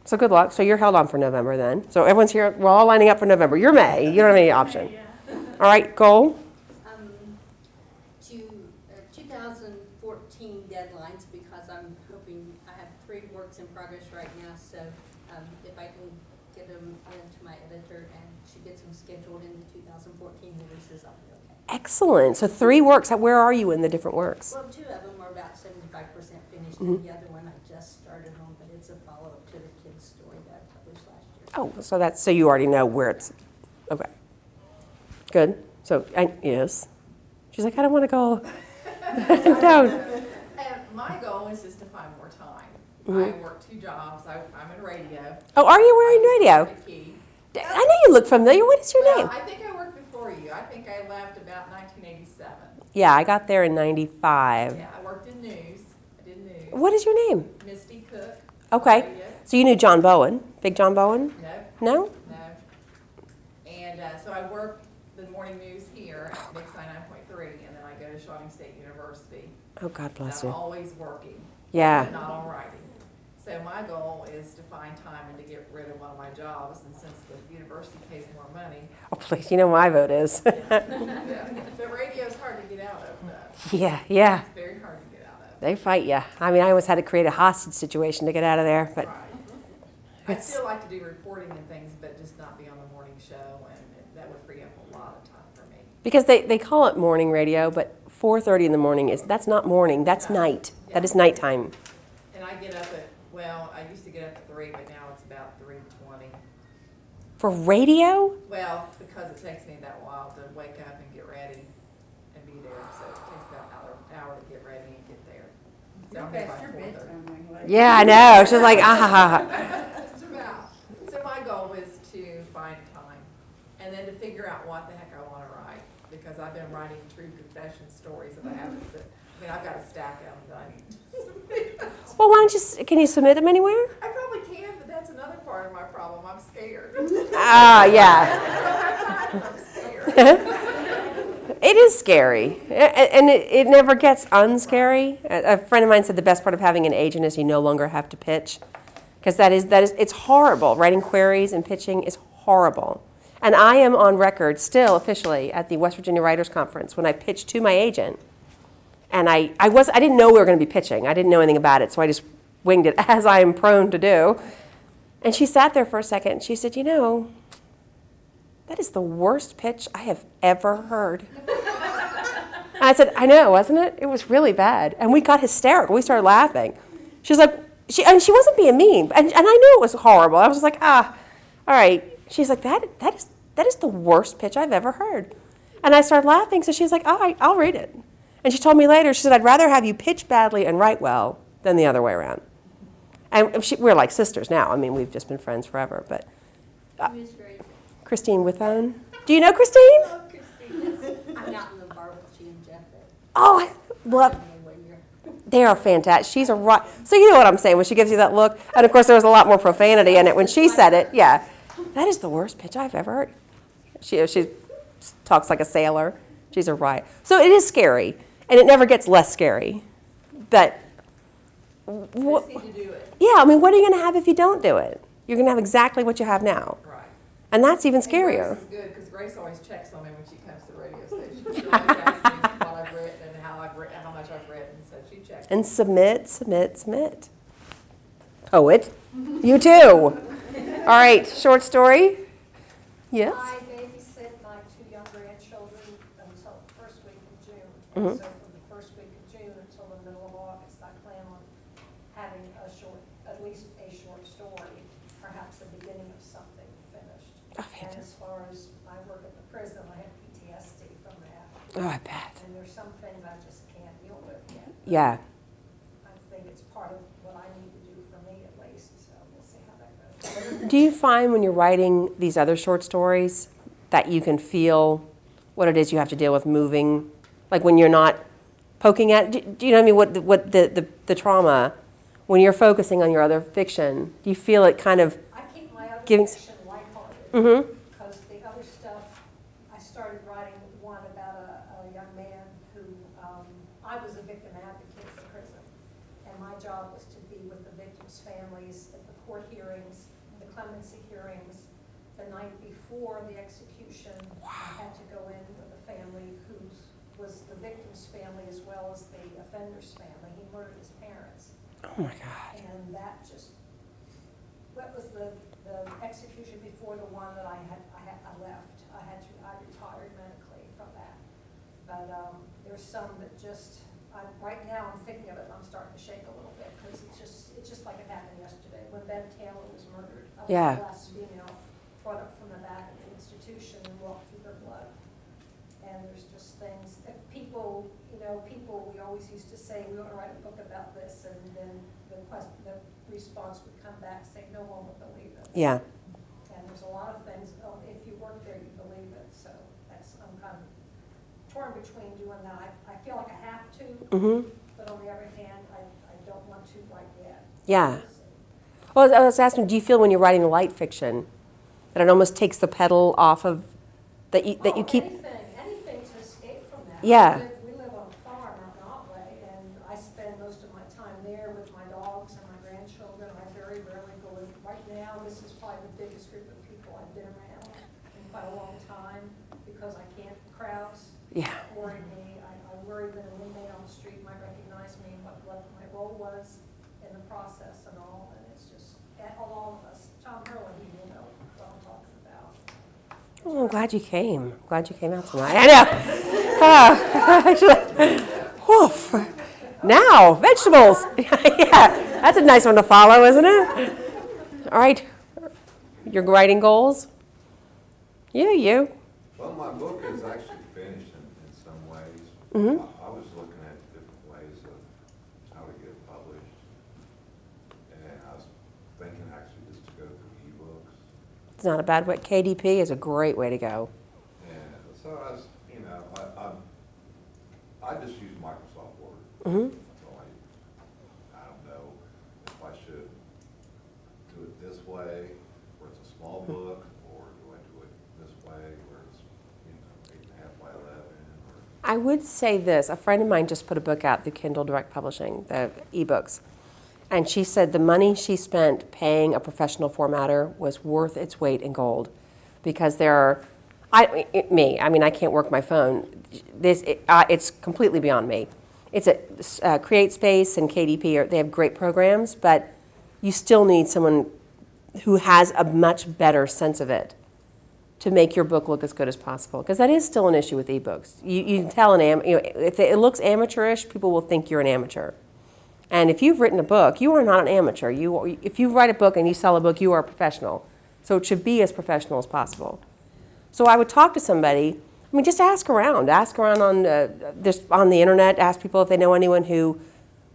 So good luck. So you're held on for November then. So everyone's here. We're all lining up for November. You're May. You don't have any option. All right, goal? 2014 deadlines because I'm hoping, I have 3 works in progress right now. So if I can get them into my editor and she gets them scheduled into 2014 releases, I'll be okay. Excellent. So 3 works. Where are you in the different works? Well, 2 of them are about 75% finished, and the other one I just started on, but it's a follow-up to the kids' story that I published last year. Oh, so you already know where it's, okay. Good. So, yes. She's like, I don't want to go. Don't. And my goal is just to find more time. I work 2 jobs. I'm in radio. Oh, are you wearing radio? I know you look familiar. What is your Well, name? I think I worked before you. I think I left about 1987. Yeah, I got there in 95. Yeah, I worked in news. I did news. What is your name? Misty Cook. Okay. Radio. So you knew John Bowen, Big John Bowen? No. No? No. And so I work the morning news here at Mix 99.3, and then I go to Shawnee State University. Oh, God bless I'm you. always working. Yeah. But not on writing. So my goal is to find time and to get rid of one of my jobs, and since the university pays more money. Oh, please, you know my vote is. Yeah. But radio's hard to get out of, though. Yeah. It's very hard to get out of. They fight you. I mean, I always had to create a hostage situation to get out of there, but Right. I'd still like to do reporting and things, but just not be on the morning show, and that would free up a lot of time for me. because they call it morning radio, but 4:30 in the morning that's not morning, that's night. Yeah. That is nighttime. And I get up at, well, I used to get up at 3, but now it's about 3:20. For radio? Well, because it takes me that while to wake up and get ready and be there, so it takes about an hour to get ready and get there. So I'm there by 4:30. Yeah, I know. She's like, ah ha ha. Just about. So my goal is to find time and then to figure out what the heck I want to write, because I've been writing true confession stories that I haven't said. I mean, I've got a stack of them that I need to submit. Well, why don't can you submit them anywhere? I probably can, but that's another part of my problem. I'm scared. Ah, yeah. I don't have time, I'm scared. It is scary, and it never gets unscary. A friend of mine said the best part of having an agent is you no longer have to pitch, because that is it's horrible. Writing queries and pitching is horrible. And I am on record still officially at the West Virginia Writers Conference when I pitched to my agent, and I didn't know we were going to be pitching. I didn't know anything about it, so I just winged it as I am prone to do. And she sat there for a second, and she said, "You know, that is the worst pitch I have ever heard." And I said, "I know, wasn't it? It was really bad." And we got hysterical. We started laughing. She was like, she wasn't being mean, and I knew it was horrible. I was like, all right. She's like, that is the worst pitch I've ever heard. And I started laughing, so she's like, all right, I'll read it. And she told me later, she said, "I'd rather have you pitch badly and write well than the other way around." And we're like sisters now. I mean, we've just been friends forever, but Miss Grace. Christine Withone. Do you know Christine? Oh, Christine, I'm out in the bar with she and Jeff. Oh, I love. They are fantastic. She's a right. So you know what I'm saying when she gives you that look. And of course, there was a lot more profanity in it when she said it. Yeah, that is the worst pitch I've ever heard. She talks like a sailor. She's a riot. So it is scary, and it never gets less scary. But what? I need to do it. Yeah, I mean, what are you going to have if you don't do it? You're going to have exactly what you have now. Right. And that's even And scarier. Grace is good, because Grace always checks on me when she comes to the radio station. She always asks me what I've written and how much I've written, so she checks. And submit. Poet, you too. All right, short story. Yes. I babysit my 2 young grandchildren until the first week of June. Mhm. So from the first week of June until the middle of August, I plan on having at least a short story, perhaps the beginning of something finished. Oh, And fantastic. as far as my work at the prison, I have PTSD from that. Oh, I bet. And there's some things I just can't deal with yet. Yeah. I think it's part of what I need to do for me at least, so we'll see how that goes. Do you find when you're writing these other short stories that you can feel what it is you have to deal with moving? Like when you're not poking at, do you know what I mean? What the trauma, when you're focusing on your other fiction, do you feel it kind of I keep my other giving? fiction lighthearted. Mm-hmm. Because the other stuff, I started writing one about a young man who, I was a victim advocate in prison. And my job was to be with the victims' families at the court hearings, the clemency hearings. The night before the execution, I had to go in with a family was the victim's family as well as the offender's family. He murdered his parents. Oh my God. And that just, what was the execution before the one that I left. I retired medically from that. But there's some that just, right now I'm thinking of it and I'm starting to shake a little bit because it's just like it happened yesterday. When Ben Taylor was murdered, a Yeah. last female brought up from the back of the institution and walked through her blood. And there's just things that people, we always used to say, we want to write a book about this, and then the response would come back saying, no one would believe it. Yeah. And there's a lot of things Mm-hmm. But on the other hand, I don't want to write yet. Yeah. Well, I was asking, do you feel when you're writing light fiction that it almost takes the pedal off of, that you keep? Anything to escape from that. Yeah. We live on a farm out in Otway, and I spend most of my time there with my dogs and my grandchildren. I very rarely go in. Right now, this is probably the biggest group of people I've been around in quite a long time because I can't crowds. Yeah. Worry me. I worry that an inmate on the street might recognize me and what my role was in the process and all. And it's just, all of us. Tom Hurley, he will know what I'm talking about. Oh, I'm glad you came. Glad you came out tonight. I know. Woof. Now, vegetables. Yeah, that's a nice one to follow, isn't it? All right. Your writing goals? You. Well, my book is actually finished in some ways. Mm-hmm. I was looking at different ways of how to get it published. And I was thinking actually just to go through ebooks. It's not a bad way. KDP is a great way to go. And so I was, I just use Microsoft Word. Mm-hmm. So I don't know if I should do it this way, where it's a small book, or do I do it this way, where it's 8.5 by 11, or I would say this. A friend of mine just put a book out through Kindle Direct Publishing, the ebooks. And she said the money she spent paying a professional formatter was worth its weight in gold. Because there are, I can't work my phone. It's completely beyond me. It's CreateSpace and KDP, they have great programs, but you still need someone who has a much better sense of it to make your book look as good as possible. Because that is still an issue with ebooks. You can tell if it looks amateurish, people will think you're an amateur. And if you've written a book, you are not an amateur. If you write a book and you sell a book, you are a professional. So it should be as professional as possible. So I would talk to somebody. Just ask around. Ask around on the internet. Ask people if they know anyone who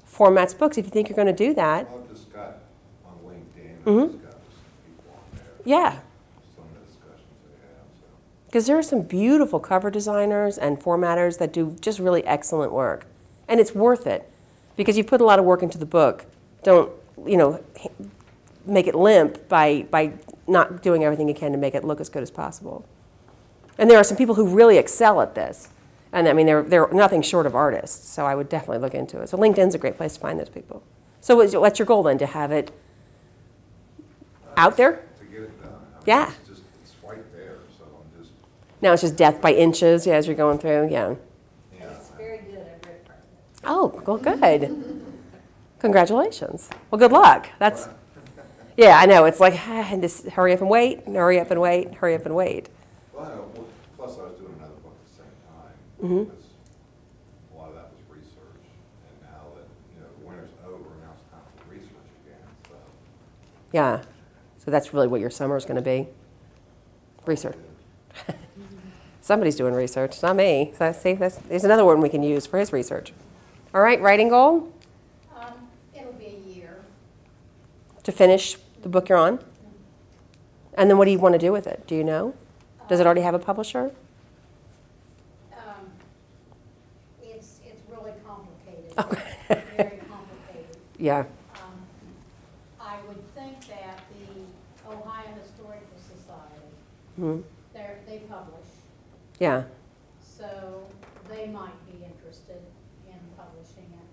formats books. If you think you're going to do that. I've just got on LinkedIn. Mm-hmm. I've just got people on there. Yeah. Some of the discussions they have. Because there are some beautiful cover designers and formatters that do just really excellent work, and it's worth it. Because you've put a lot of work into the book. Don't, make it limp by not doing everything you can to make it look as good as possible. And there are some people who really excel at this. And they're nothing short of artists, so I would definitely look into it. So LinkedIn's a great place to find those people. So what's your goal then, to have it out there? To get it done. Yeah. It's right there, so I'm just. Now it's just death by inches, as you're going through, yeah. It's very good. I've read part of it. Oh, well, good. Congratulations. Well, good luck. Yeah, I know. It's like, just hurry up and wait, hurry up and wait, hurry up and wait. Well, plus I was doing another book at the same time. Mm-hmm. Because a lot of that was research. And now that, the winter's over, now it's time for research again, so. Yeah. So that's really what your summer is going to be? Research. Somebody's doing research, it's not me. So see, there's another one we can use for his research. All right, writing goal? It'll be a year. To finish the book you're on? And then what do you want to do with it? Do you know? Does it already have a publisher? It's really complicated. Okay. Very complicated. Yeah. I would think that the Ohio Historical Society, Mm-hmm. they publish, Yeah. so they might be interested in publishing it.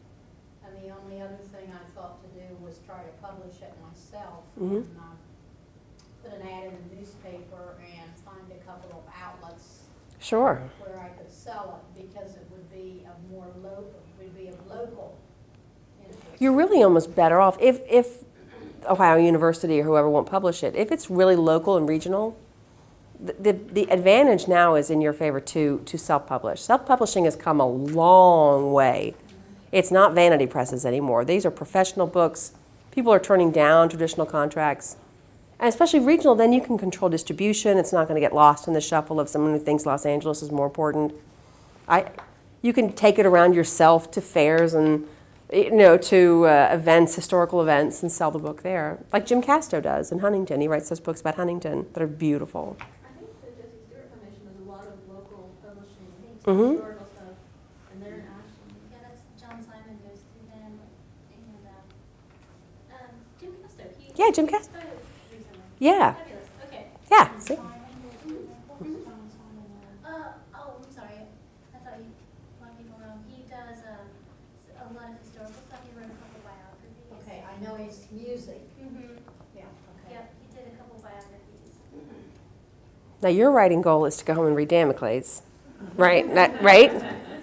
And the only other thing I thought to do was try to publish it myself. Mm-hmm. And put an ad in the newspaper and find a couple of outlets Sure. where I could sell it, because it would be of local interest. You're really almost better off if Ohio University or whoever won't publish it. If it's really local and regional, the advantage now is in your favor to self-publish. Self-publishing has come a long way. It's not vanity presses anymore. These are professional books. People are turning down traditional contracts. And especially regional, then you can control distribution. It's not going to get lost in the shuffle of someone who thinks Los Angeles is more important. You can take it around yourself to fairs and to events, historical events, and sell the book there, like Jim Casto does in Huntington. He writes those books about Huntington that are beautiful. I think the Jesse Stewart Foundation does a lot of local publishing, Mm-hmm. historical stuff, and they're in Ashland. Yeah, that's John Yeah, Jim Cass. Recently. Yeah. Fabulous, okay. Yeah. See? Oh, I'm sorry, I thought you wanted people wrong. He does, a lot of historical stuff, he wrote a couple biographies. Okay, I know it's music. Mm-hmm, Yeah, okay. yep, he did a couple biographies. Now your writing goal is to go home and read Damocles, right? Right?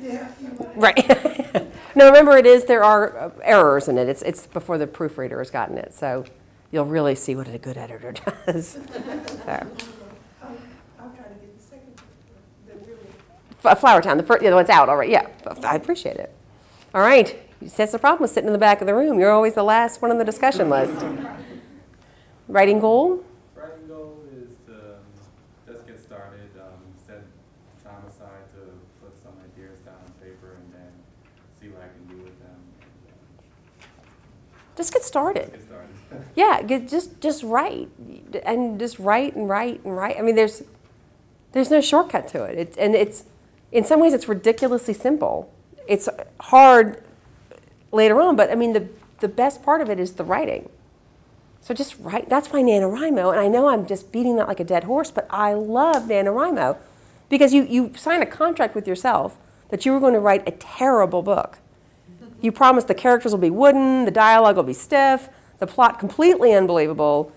Yeah. Right. No, remember there are errors in it. It's before the proofreader has gotten it, so you'll really see what a good editor does. So. I'll try to get the second one, the really. Flower Town, the one's out already. Yeah, I appreciate it. All right, that's the problem with sitting in the back of the room. You're always the last one on the discussion list. Writing goal? Writing goal is to just get started, set time aside to put some ideas down on paper and then see what I can do with them. Just get started. Get started. Yeah, just write, and just write and write and write. I mean, there's no shortcut to it. It's in some ways it's ridiculously simple. It's hard later on, but I mean the best part of it is the writing. So just write. That's my NaNoWriMo, and I know I'm just beating that like a dead horse, but I love NaNoWriMo because you sign a contract with yourself that you were going to write a terrible book. You promise the characters will be wooden, the dialogue will be stiff, the plot completely unbelievable,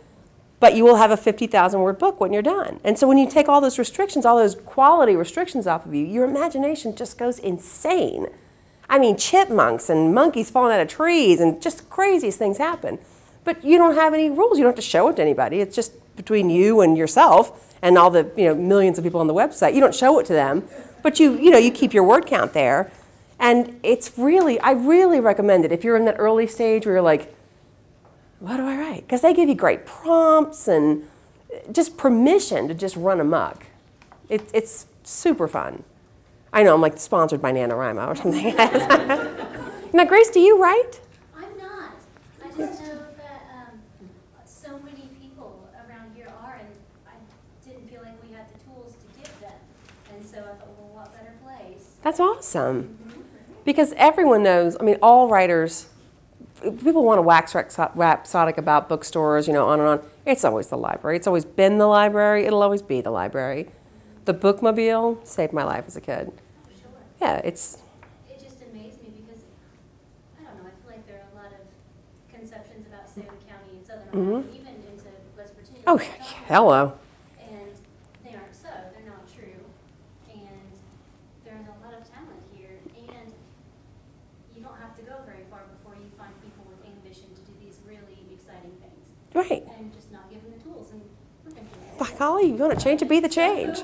but you will have a 50,000 word book when you're done. And so when you take all those restrictions, all those quality restrictions off of you, your imagination just goes insane. I mean, chipmunks and monkeys falling out of trees and just the craziest things happen. But you don't have any rules. You don't have to show it to anybody. It's just between you and yourself and all the millions of people on the website. You don't show it to them, but you keep your word count there. And I really recommend it if you're in that early stage where you're like, what do I write? Because they give you great prompts and just permission to just run amok. It's super fun. I know I'm like sponsored by NaNoWriMo or something. Now, Grace, do you write? I'm not. I just know that so many people around here are, and I didn't feel like we had the tools to give them. And so I thought, well, what better place? That's awesome. Because everyone knows, I mean, all writers, people want to wax rhapsodic about bookstores, on and on. It's always the library. It's always been the library. It'll always be the library. The bookmobile saved my life as a kid. Sure. Yeah, It just amazed me because, I don't know, I feel like there are a lot of conceptions about Salem County and Southern Ohio, even into West Virginia. Oh, hello. And they aren't so. They're not true. And there's a lot of talent here. And you don't have to go very far before you find people with ambition to do these really exciting things. Right. And just not give them the tools. And we're going to do that. By golly, you want to change it, be the change.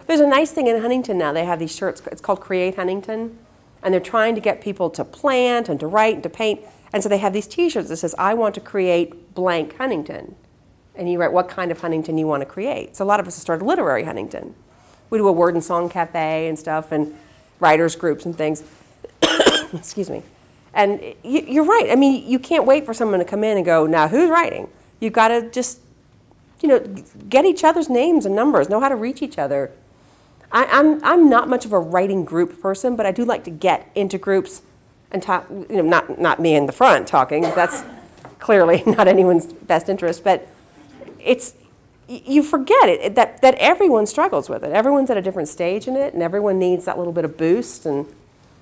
There's a nice thing in Huntington now. They have these shirts. It's called Create Huntington. And they're trying to get people to plant and to write and to paint. And so they have these T-shirts that says, I want to create blank Huntington. And you write what kind of Huntington you want to create. So a lot of us have started literary Huntington. We do a word and song cafe and stuff and writers groups and things. Excuse me. And you're right. I mean, you can't wait for someone to come in and go, now who's writing? You've got to just, get each other's names and numbers, know how to reach each other. I'm not much of a writing group person, but I do like to get into groups and talk, not me in the front talking, 'cause that's clearly not anyone's best interest, but you forget it, that everyone struggles with it. Everyone's at a different stage in it, and everyone needs that little bit of boost, and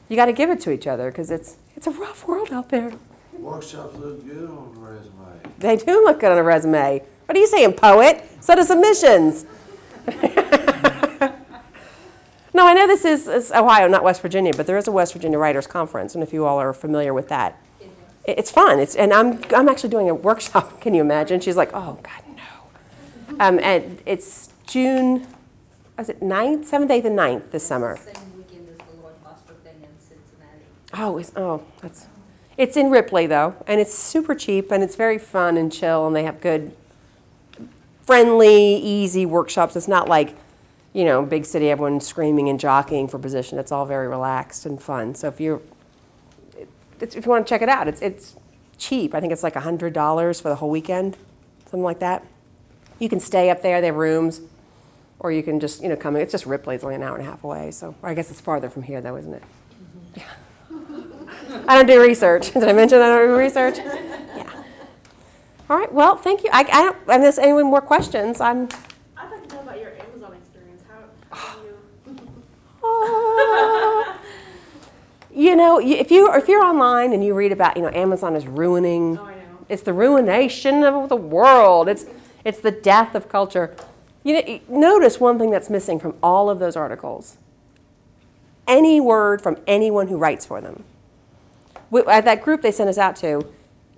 you got to give it to each other, because it's a rough world out there. Workshops look good on the resume. They do look good on a resume. What are you saying, poet? So do submissions. No, I know this is Ohio, not West Virginia, but there is a West Virginia Writers Conference, and if you all are familiar with that, it's fun. And I'm actually doing a workshop. Can you imagine? She's like, oh God, no. And it's June, was it 9th, 7th, 8th, and 9th this summer. Same weekend as the Lord Foster thing in Cincinnati. It's in Ripley though, and it's super cheap, and it's very fun and chill, and they have good, friendly, easy workshops. It's not like, big city, everyone screaming and jockeying for position. It's all very relaxed and fun. So if you want to check it out, it's cheap. I think it's like $100 for the whole weekend, something like that. You can stay up there. They have rooms, or you can just come in. It's just Ripley. It's only an hour and a half away. So I guess it's farther from here though, isn't it? I don't do research. Did I mention I don't do research? Yeah. All right, well, thank you. I don't, unless anyone more questions, I'd like to know about your Amazon experience. How do you? You know, if you're online and you read about, Amazon is ruining, Oh, I know. it's the ruination of the world. It's the death of culture. Notice one thing that's missing from all of those articles. Any word from anyone who writes for them. At that group they sent us out to,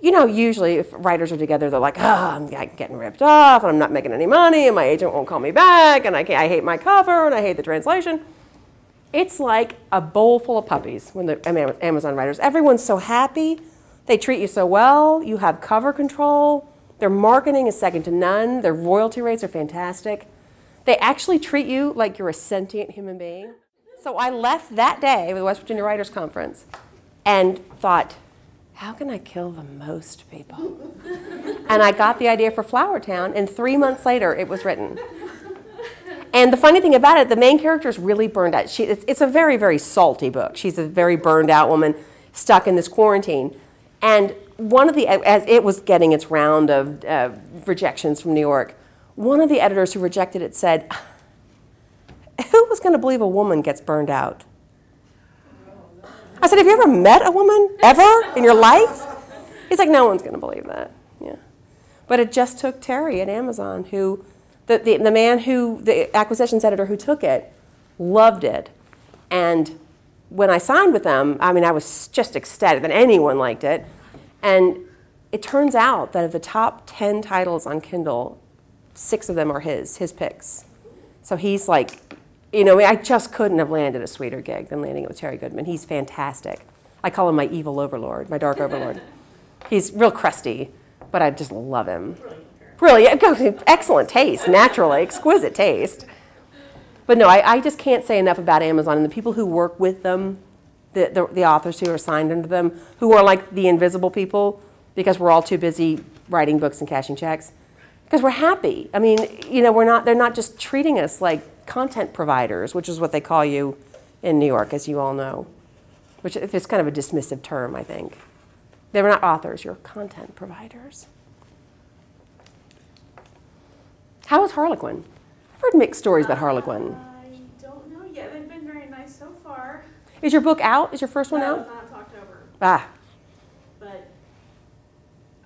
usually if writers are together, they're like, I'm getting ripped off, and I'm not making any money, and my agent won't call me back, and I hate my cover, and I hate the translation. It's like a bowl full of puppies when the Amazon writers. Everyone's so happy. They treat you so well. You have cover control. Their marketing is second to none. Their royalty rates are fantastic. They actually treat you like you're a sentient human being. So I left that day with the West Virginia Writers Conference and thought, how can I kill the most people? And I got the idea for Flower Town, and 3 months later it was written. And the funny thing about it, the main character is really burned out. It's a very, very salty book. She's a very burned out woman stuck in this quarantine. And as it was getting its round of rejections from New York, one of the editors who rejected it said, who was going to believe a woman gets burned out? I said, have you ever met a woman, ever, in your life? He's like, no one's going to believe that. Yeah. But it just took Terry at Amazon, who, the man who, the acquisitions editor who took it, loved it. And when I signed with them, I was just ecstatic that anyone liked it. And it turns out that of the top 10 titles on Kindle, 6 of them are his picks. So he's like, I just couldn't have landed a sweeter gig than landing it with Terry Goodman. He's fantastic. I call him my evil overlord, my dark overlord. He's real crusty, but I just love him. Really, excellent taste, naturally, exquisite taste. But no, I just can't say enough about Amazon and the people who work with them, the authors who are signed under them, who are like the invisible people because we're all too busy writing books and cashing checks. Because we're happy. They're not just treating us like content providers, which is what they call you in New York, as you all know. Which is kind of a dismissive term, I think. They're not authors, you're content providers. How is Harlequin? I've heard mixed stories about Harlequin. I don't know yet. They've been very nice so far. Is your book out? Is your first one out? No, not until October. Ah. But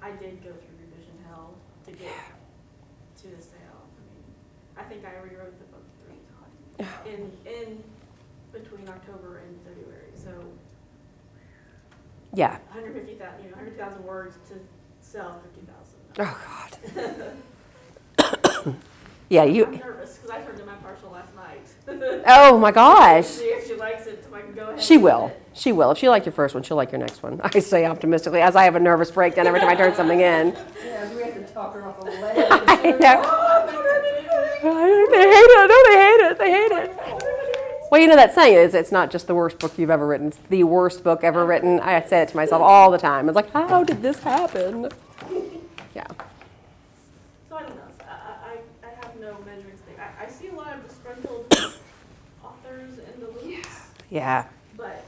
I did go through revision hell to get to the sale. I think I rewrote the book 3 times in between October and February. So yeah. 100,000 words to sell 50,000. Oh God. Yeah, I'm nervous because I turned in my partial last night. Oh my gosh. See if she likes it, so I can go ahead. She will. She will. If she liked your first one, she'll like your next one. I say optimistically, as I have a nervous breakdown every time I turn something in. Yeah, we have to talk her off a ledge. I know. They hate it. No, they hate it. They hate it. Well, that saying is, it's not just the worst book you've ever written. It's the worst book ever written. I say it to myself all the time. It's like, how did this happen? Yeah. So I don't know. I have no measuring stick. I see a lot of disgruntled authors in the loops. Yeah. But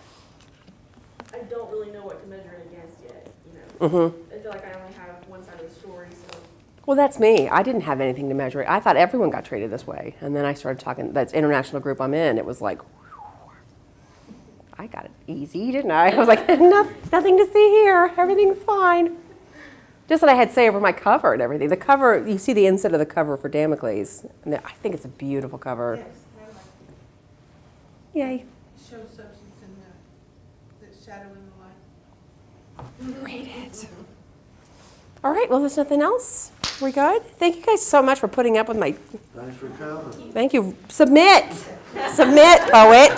I don't really know what to measure it against yet. Mm-hmm. I feel like I only have one side of the story, so. Well, that's me. I didn't have anything to measure it. I thought everyone got treated this way. And then I started talking, that's international group I'm in. It was like, whew, I got it easy, didn't I? I was like, nothing to see here. Everything's fine. Just that I had say over my cover and everything. The cover, you see the inside of the cover for Damocles. And I think it's a beautiful cover. Yes, I like it. Yay. Show substance in the shadow in the light. Read it. All right, well, there's nothing else. We good? Thank you guys so much for putting up with my... Thanks for coming. Thank you. Submit. Submit, poet.